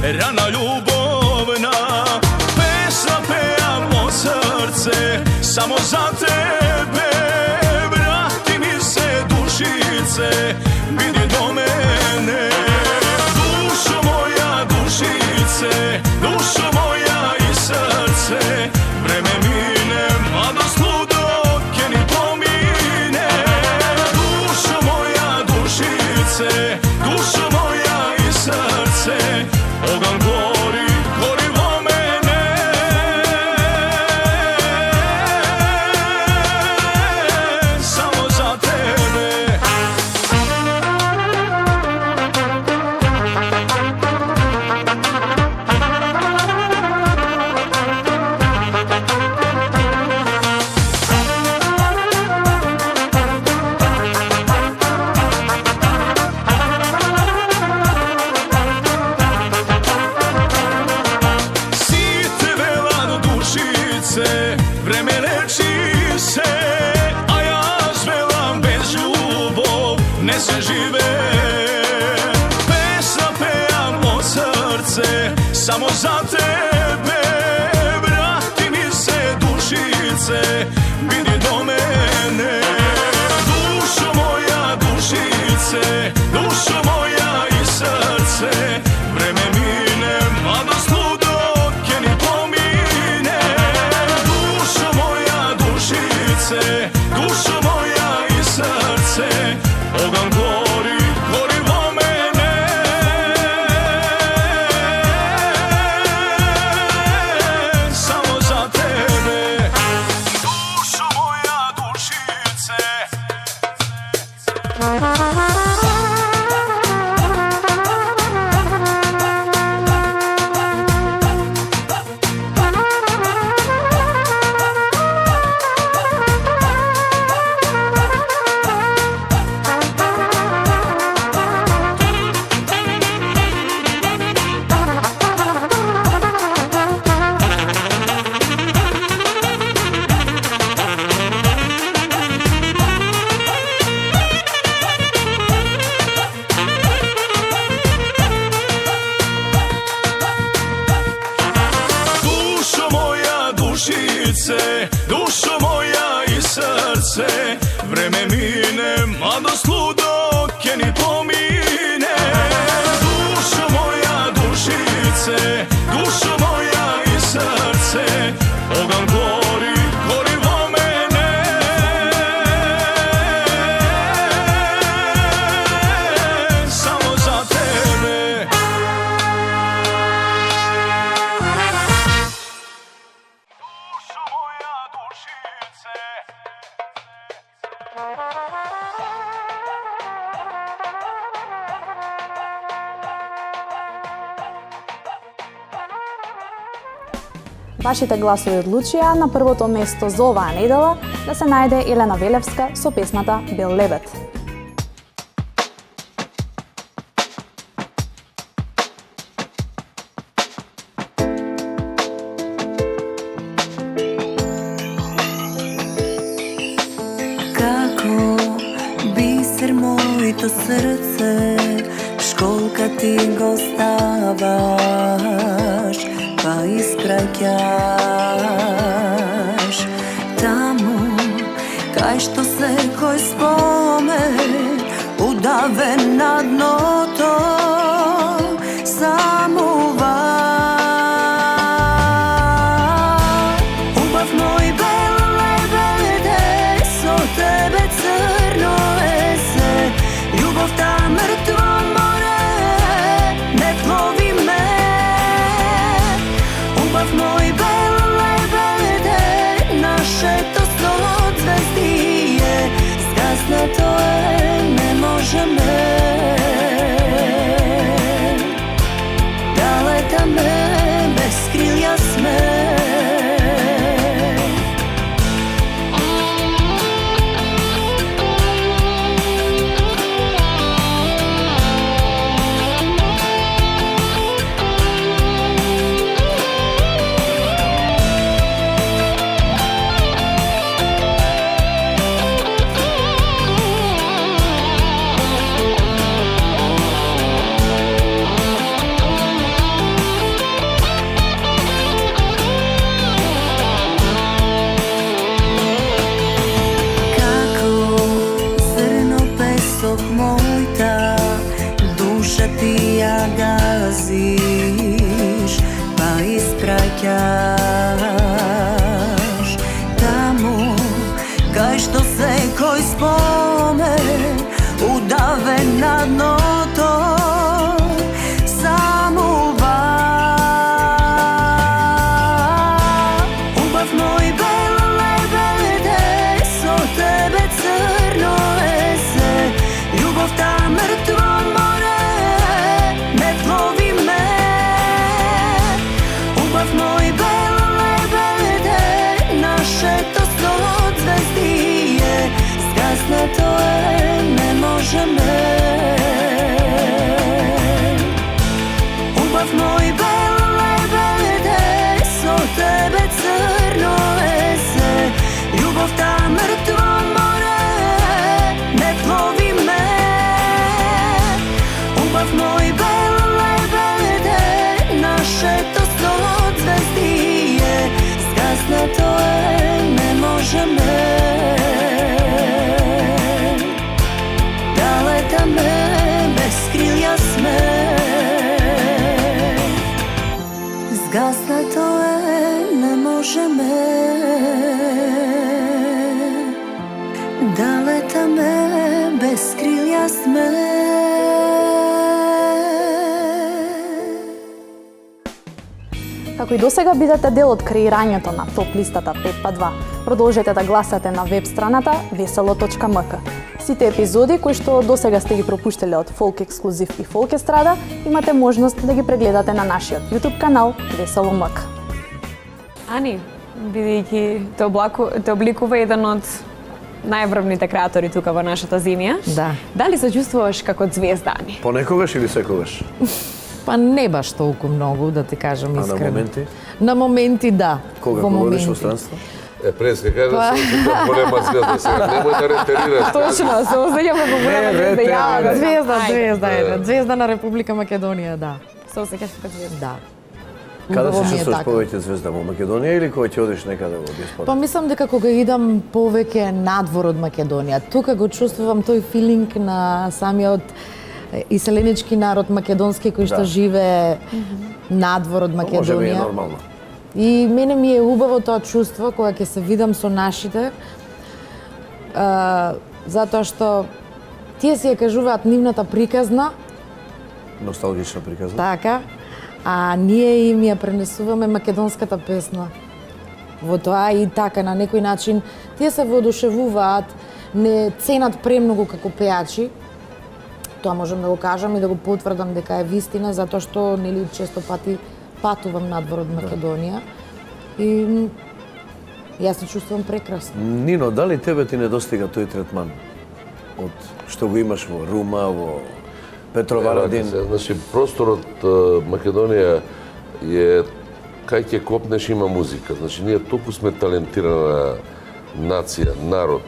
Rana ljubovna, pesma pejamo srce, samo za tebe, vrati mi se dušice, vidi do mene. Dušo moja dušice, dušo moja i srce, vreme mine, mladost ludo, ke ni pomine. Dušo moja dušice, dušo moja i srce, ogan gori, gori vo mene. Samo za tebe. Vreme leči se, a ja zvelam bez ljubov, ne se žive. Pesma pejam od srce, samo za tebe, vrati mi se dušice, vidi do mene. Dušo moja dušice, dušo moja i srce, vreme mine, mladost ludo, ke ni pomine. Dušo moja dušice, dušo moja i srce, ogan gori, gori vo mene. Вашите гласови одлучија на првото место за оваа недела да се најде Елена Велевска со песната Бел лебед. Како бисер моето срце, школка ти го ставаш, па испраќаш таму, кај што секој спомен удавен на дното, самува. Убав мој бел лебеде, со тебе црно есе, љубовта мртво море, не плови ме. Убав мој бел лебеде, нашето созвездие, згаснато е, не можеме да летаме, без крилја сме. Мојта душа ти ја газиш, па испраќаш таму, кај што секој спомен удавен на дното, самува. Убав мој бел лебеде, со тебе црно есе, љубовта мртво море, не плови ме. Убав мој бел лебеде, нашето созвездие, згаснато е, не можеме. Убав мој бел лебеде, со тебе црно есе, љубовта мртво море, не плови ме. Убав мој бел лебеде, нашето созвездие, згаснато е, не можеме да летаме, без крилја сме. Згаснато е, не можеме да летаме, без крилја сме. Како и досега бидете дел од креирањето на топ листата 5x2. Продолжете да гласате на веб страната veselo.mk. Сите епизоди кои што досега сте ги пропуштиле од Folk Ексклузив и Folk Естрада, имате можност да ги прегледате на нашиот YouTube канал Veselo.mk. Ани, бидејќи те обликува еден од најврвните креатори тука во нашата земја, Да. дали се чувствуваш како звезда, Ани? Понекогаш или секогаш? Па не баш толку многу, да ти кажам А искрено. на моменти? На моменти да. Кога во говориш моменти. во странство? Преска кажа се голема звезда сега. Немој да реферираш. Точно, се осеќам како голема звезда. Ја, Звезда е, звезда на Република Македонија, да. се осеќаш како звезда. Да. Каде Убаво се ми е чувствуваш така. повеќе звезда, во Македонија или кога ќе одиш некаде во диаспора? Па мислам дека кога идам повеќе надвор од Македонија, тука го чувствувам тој филинг на самиот иселенички народ македонски кој што Да. живее надвор од Може би е Македонија. нормално. И мене ми е убаво тоа чувство кога ќе се видам со нашите, затоа што тие си ја кажуваат нивната приказна, Носталгична приказна. така, а ние им ја пренесуваме македонската песна. Во тоа и така, на некој начин, тие се воодушевуваат, не ценат премногу како пеачи. Тоа можам да го кажам и да го потврдам дека е вистина, затоа што нели често пати патувам надвор од Македонија. И јас се чувствувам прекрасно. Нино, дали тебе ти недостига тој третман? Од што го имаш во Рума, во Петроварадин? Значи, просторот Македонија е кај ќе копнеш има музика. Значи, ние толку сме талентирана нација, народ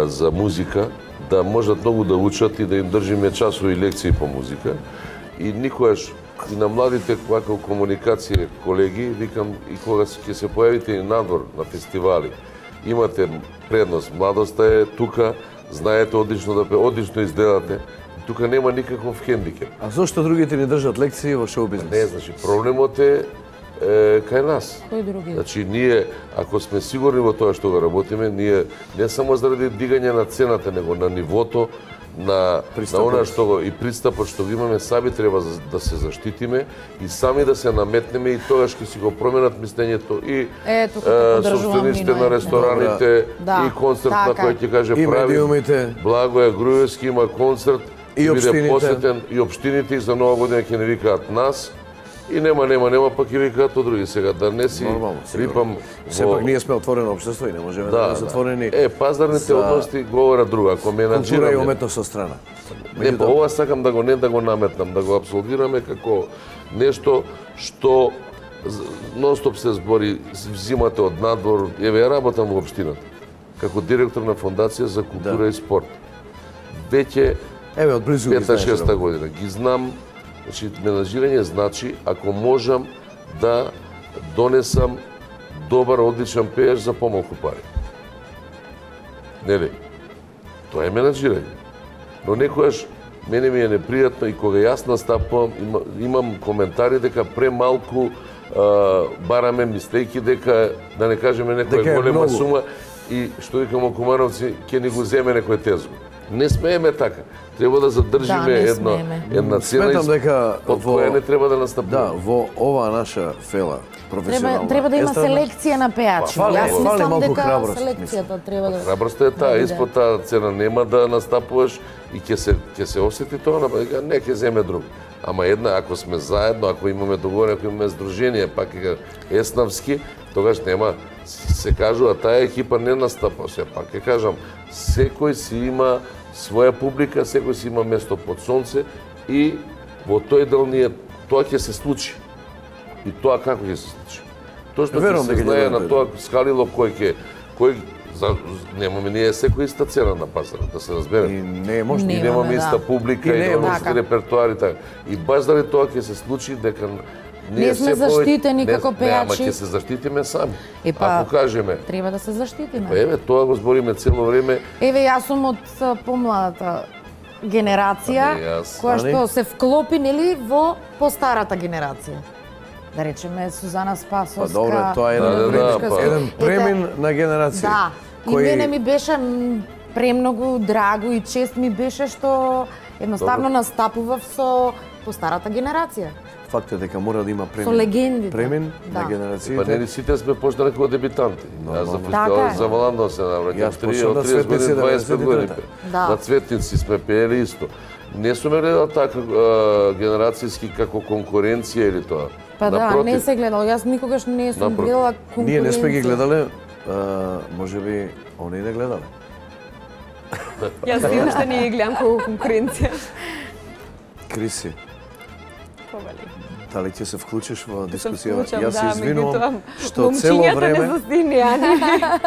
за музика, да можат многу да учат и да им држиме часови лекции по музика. И никогаш и на младите вака комуникација колеги, викам и кога ќе се појавите и надвор на фестивали, имате предност, младоста е тука, знаете одлично да одлично изгледате. Тука нема никаков хендикеп. А зошто другите ни држат лекции во шоу бизнес? Не, значи проблемот е кај нас. Кој други? Значи ние ако сме сигурни во тоа што го работиме, ние не само заради дигање на цената, него на нивото на она што го и пристапот што го имаме, сами треба да се заштитиме и сами да се наметнеме и тогаш ќе си го променат мислењето и собствениците на рестораните и концерт на кој ќе каже прави Благоја Груевски има концерт и биде посетен и општините и за Нова година ќе не викаат нас. И нема, пак и викаат од други. Сега да не си рипам во... Сепак ние сме отворено општество и не можеме да сме затворени. Пазарните односи говорат друго. Ако менаџираме... Култура и уметност со страна. Не, ова сакам да го не да го наметнам, да го абсолвираме како нешто што нон-стоп се збори, взимате од надвор. Еве, ја работам во општината како директор на Фондација за култура и спорт. Веќе 5-6 година ги знам. Значи, менаџирање значи ако можам да донесам добар, одличен пееш за помалку пари. Нели? Тоа е менаџирање. Но некојаш мене ми е непријатно и кога јас настапувам, имам коментари дека премалку бараме, мислејќи дека, да не кажеме некоја голема сума и што викам окумановци, ќе ни го земе некој тезго. Не смееме така. Треба да задржиме една цена под која не треба да настапуваме. Да, во оваа наша фела професионална. Треба да има селекција на пејачи. Јас мислам дека селекцијата треба да... Храброст е таа, испод таа цена нема да настапуваш и ќе се осети тоа, не ќе земе друг. Ама една, ако сме заедно, ако имаме договорено, ако имаме здружение, пак е еснавски, тогаш нема, се кажува, таа екипа не настапа, се пак ќе кажам, секој си има своја публика, секој си има место под сонце и во тој дел ние тоа ќе се случи. И тоа како ќе се случи? Тоа што ќе се знае на тоа скалило кој немаме ние секој иста цена на пазарот, да се разбереме. И не е можно. И немаме иста публика, и немаме иста репертуари така. И баш заради тоа ќе се случи дека не сме заштитени како пејачи. Ама ќе се заштитиме сами. Ако кажеме, треба да се заштитиме. Еве, тоа го збориме цело време. Еве, јас сум од помладата генерација, која што се вклопи, нели, во постарата генерација. Да речеме Сузана Спасовска. Па добре, тоа е еден премин на генерација. Да, и мене ми беше премногу драго и чест ми беше што едноставно настапував со постарата генерација. Факт е дека мора да има премин. Со легендите. Премин на генерациите. Па не сите сме почнали како дебитанти. Јас за фестивал за Валандон се навраќам. 30 години, 20 години. На Цветници сме пеели исто. Не сме гледали така генерацијски како конкуренција или тоа. Па да, не се гледал. Јас никогаш не сум гледала конкуренција. Ние не сме ги гледале, може би они не гледале. Јас уште не ги гледам како конкуренција. Криси. Повели. Дали ќе се вклучиш во дискусија? Јас се извинувам што цело време... време... не застинија.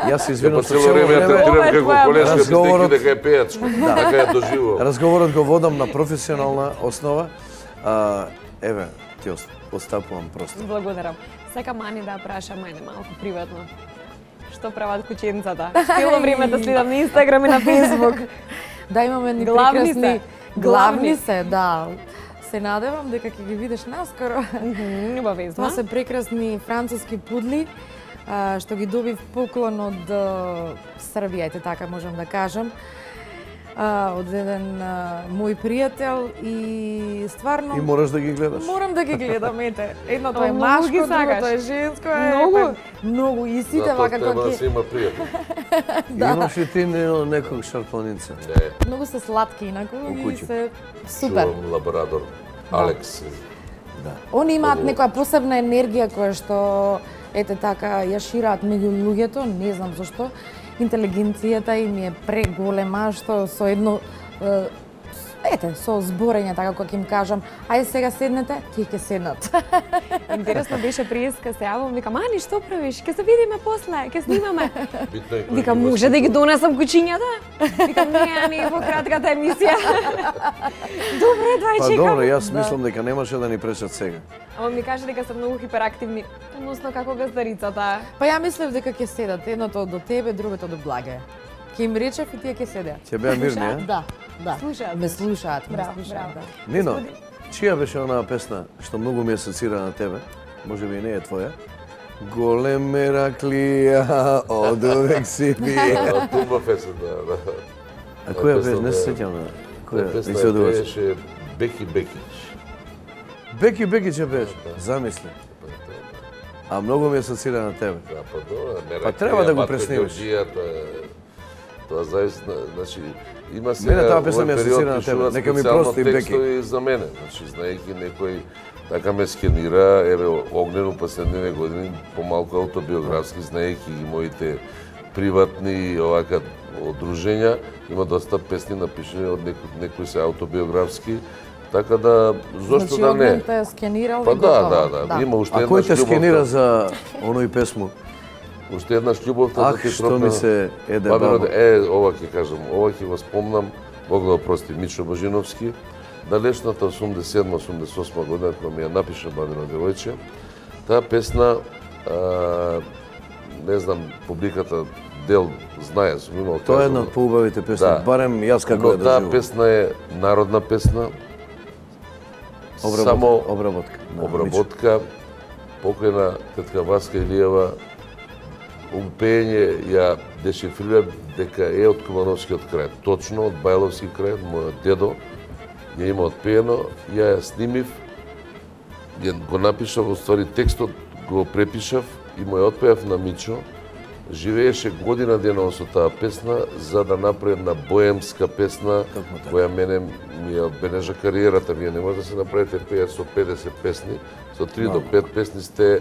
Јас се извинувам што цело време ја третирам како колешка, мислејќи дека е пејачка. Така ја доживувам. Разговорот го водам на професионална основа. Еве, ти отстапувам просто. Благодарам. Сакам Ани да прашам мајне малку приватно. Што прават кученцата? Цело време да следам на Инстаграм и на Фејсбук. Да, имаме ни прекрасни... Главни се, да. Се надевам дека ќе ги видиш наскоро. Обавезно. Тоа се прекрасни француски пудли, што ги добив поклон од Србија, така можам да кажам. Од еден мој пријател и стварно... И мораш да ги гледаш. Морам да ги гледам, ете. Едното е машко, другото е женско. Многу. И сите вака како... Тоа треба да се има пријател. Имаш и ти некој шарпланинца? Многу се сладки, инаку и се супер. Чувам лабрадор, Алекс. Они имаат некоја посебна енергија која што ете така ја шираат меѓу луѓето, не знам зашто. Интелигенцијата им е преголема, што со едно со зборење, така кога ќе им кажам, ајде сега седнете, тие ќе седнат. Интересно беше приеска се јавам, викам, Ани, што правиш? Ќе се видиме после, ќе снимаме. Викам, може да ги донесам кучињата? Викам, не, Ани, во кратката емисија. Добре, двај Па чекам. добро, јас мислам дека немаше да ни пречат сега. Ама ми каже дека се многу хиперактивни, односно како газдарицата. Па ја мислев дека ќе седат, едното до тебе, другото до Благе. Ќе им речев и тие ќе седеат. Ќе беа мирни, а? Да. Слушаат. Ме слушаат, ме Браво, слушаат. браво. Нино, чија беше онаа песна што многу ми асоцира на тебе? Може би не е твоја. Голем Мераклија, од увек си би. Тумба песна, да. А која беше? Не се сеќам на која Песна беше Беки Бекич. Беки Бекич беше. Замисли. А многу ми асоцира на тебе. Да, па добро, Мераклија. Па треба да го преснимеш. Тоа зависи, значи, има Мене сега таа песна ми асоцира на тебе. Нека ми прости Беки. Текстови за мене, значи, знаејќи некој така ме скенира, еве, Огнено последниве години, помалку автобиографски, знаејќи и моите приватни овака одружења, има доста песни напишани од некои се автобиографски, така да, зошто значи, да не? Огнен те скенирал Па и готово. да, има уште А една кој те скенира за оној песму? Уште еднаш љубовта Ах, што ми се еде бабо. Ова ќе кажам, ова ќе го спомнам, Бог да прости, Мичо Бажиновски, далечната 87-88 година, кога ми ја напиша Бабино девојче, таа песна, не знам, публиката дел знае, сум имал Тоа е една од поубавите песни, Да. барем јас како ја но таа доживувам. песна е народна песна, само обработка. на обработка, покојна тетка Васка Илиева, пеење ја дешифрира дека е од Кумановскиот крај. Точно од Бајловски крај, мојот дедо ја има отпеено, ја снимив, ја го напишав, оствари текстот го препишав и му ја отпеав на Мичо. Живееше година денова со таа песна за да направи една боемска песна која мене ми ја одбележа кариерата. Вие не може да се направите пејач со 50 песни, со 3 до 5 песни сте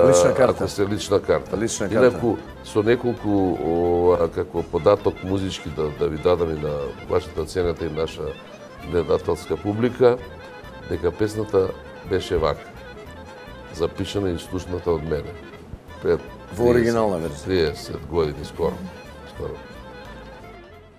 Лична карта. Ако се лична карта. Лична карта. Инаку, со неколку како податок музички да ви дадам и на вашата цената и наша гледателска публика, дека песната беше вака, запишана и слушната од мене. Пред Во оригинална верзија. 30 години скоро.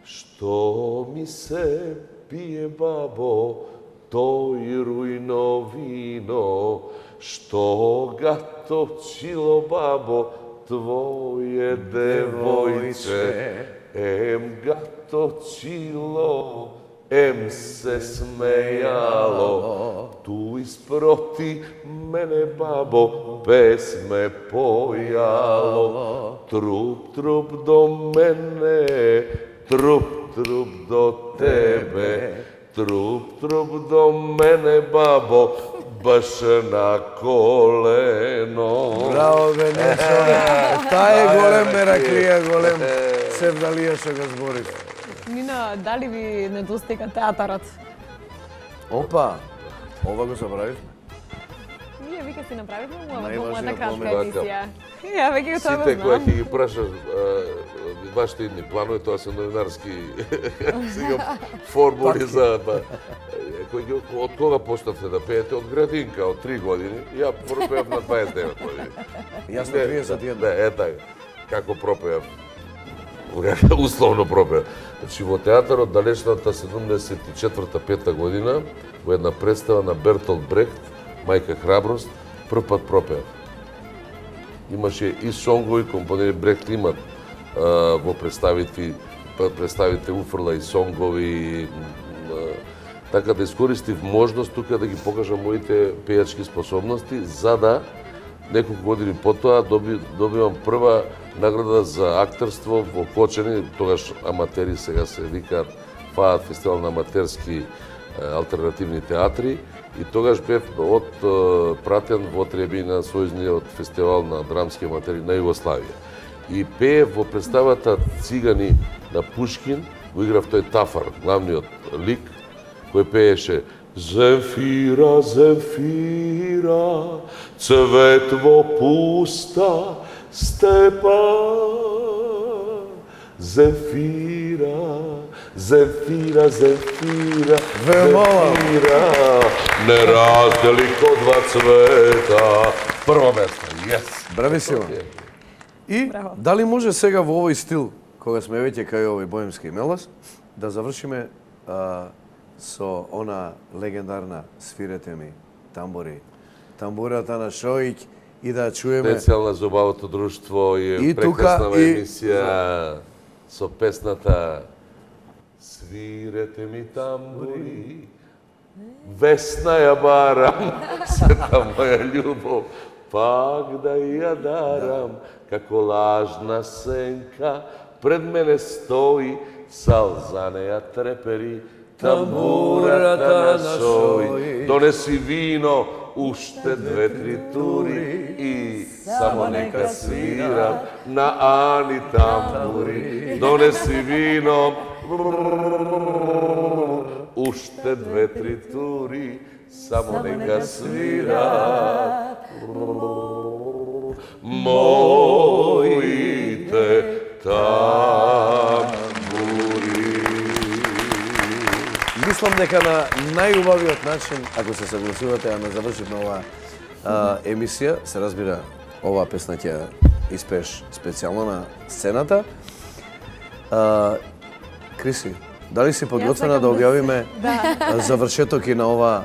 Што ми се пие бабо, тој рујно вино, што га точило бабо, твое девојче, ем га точило, ем се смејало, ту испроти мене бабо, песме појало, труп, труп до мене, труп, труп до тебе, труп, труп до мене бабо, баш на колено. Браво, Бенешо. Таа е голем Мераклија, голем Севдалија што го збориш. Нина, дали ви недостига театарот? Опа, ова го забравивме. Ние вика си направивме во Најважниот мојата кратка момент. емисија. Ја веќе тоа го Сите кои знам. ќе ги прашаш вашите идни планови, тоа се новинарски сега формули за кои ги од кога почнавте да пеете? Од градинка, од 3 години. Ја пропеав на 29 години. Јас на 31. Да, така. Како пропеав? Условно пропеав. Значи во театарот далечната 74-5 година во една представа на Бертолд Брехт, Мајка храброст, прв пат пропеав. Имаше и сонгови, компонери Брехт имат во представите уфрла и сонгови, така да искористив можност тука да ги покажам моите пејачки способности, за да неколку години потоа добивам прва награда за актерство во Кочани, тогаш аматери, сега се викаат ФААТ, фестивал на аматерски алтернативни театри, и тогаш бев пратен во Требин на Сојузниот фестивал на драмски аматери на Југославија. И пеев во представата Цигани на Пушкин, го играв тој Тафар, главниот лик, кој пееше Земфира, Земфира, Zefira, cvetvo pusta stepa. Zefira, Zefira, Zefira, Zefira, ne razdeli ko dva cveta. Prvo mesto, yes. Bravissimo. И дали може сега во овој стил, кога сме веќе кај овој боемски мелос, да завршиме со она легендарна "Свирете ми тамбури", тамбурата на Шоиќ, и да чуеме... Специјална за убавото друштво и прекрасна емисија со песната "Свирете ми тамбури", Весна ја барам, сета моја љубов, пак да ја дарам, како лажна сенка, пред мене стои, салза неја трепери, тамбурата на Шоиќ. Донеси вино, уште 2-3 тури и само нека свира на Ани тамбури. Донеси вино, уште 2-3 тури, само нека свира моите тамбури. Мислам дека на најубавиот начин, ако се согласувате, да завршиме оваа емисија, се разбира, оваа песна ќе испееш специјално на сцената. Криси, дали си подготвена да објавиме завршеток и на ова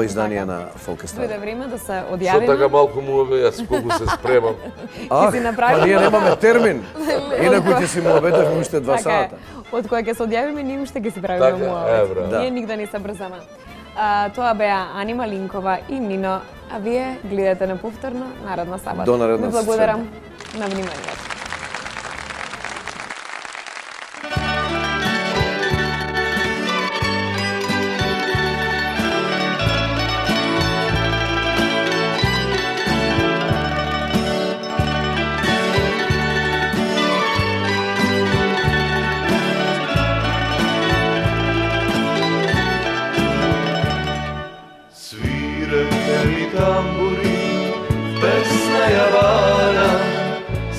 издание на Фолк-Естрада? Дојде време да се Што одјавиме. така малку му обе, јас колку се спремам. Па ние немаме термин, инаку ќе си му обетавме уште 2 сата. Од кога ќе се одјавиме, ние уште ќе си правиме Така, муавет. да. Ние нигде не се брзаме. Тоа беа Ани Малинкова и Нино, а вие гледате на повторно наредна сабота. До наредна Ви благодарам на вниманието.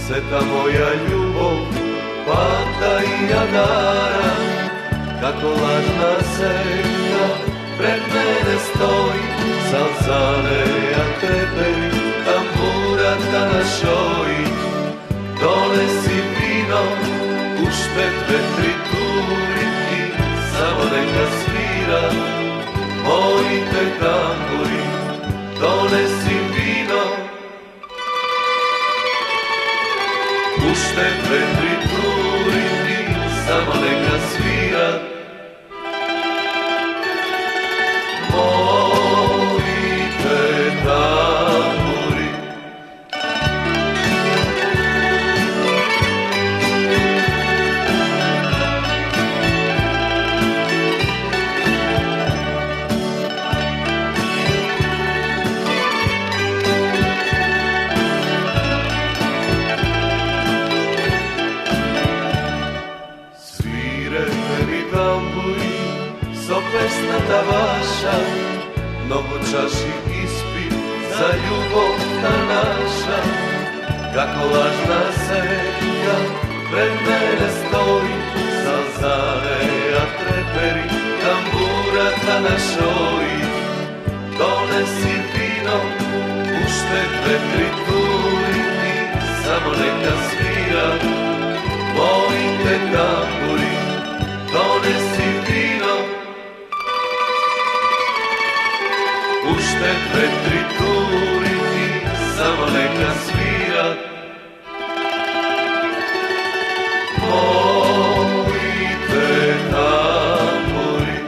Сета моја љубов, пак да ја дарам, како лажна сенка, пред мене стои, салза неја трепери, тамбурата на Шоиќ. Донеси вино, уште 2-3 тури и само нека свира моите тамбури. Донеси вино, уште 2-3 тури и само нека свира моите тамбури. Песната ваша, многу чаши испи за љубовта наша. Како лажна сенка, пред мене стои, салза неја трепери, тамбурата на Шоиќ. Донеси вино, уште 2-3 тури и само нека свира моите тамбури. Донеси вино, уште 2-3 тури и само нека свира моите тамбури.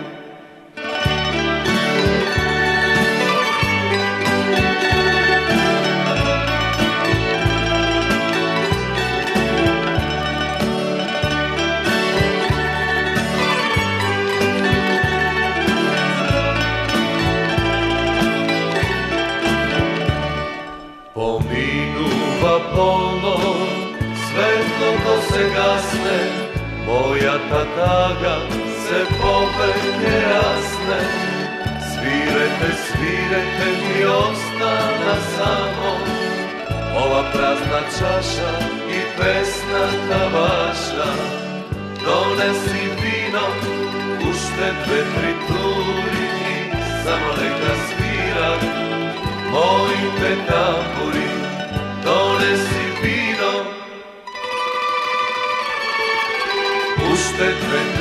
Поминува полночь, светлото се гасне, мојата тага се повеќе расне. Svirajte, svirajte, mi ostala samo ova prazna čaša i pesna ta vaša. Donesi vino, pušte 2-3 turi i samo neka svira moji te tamburi. Donesi vino, pušte 2-3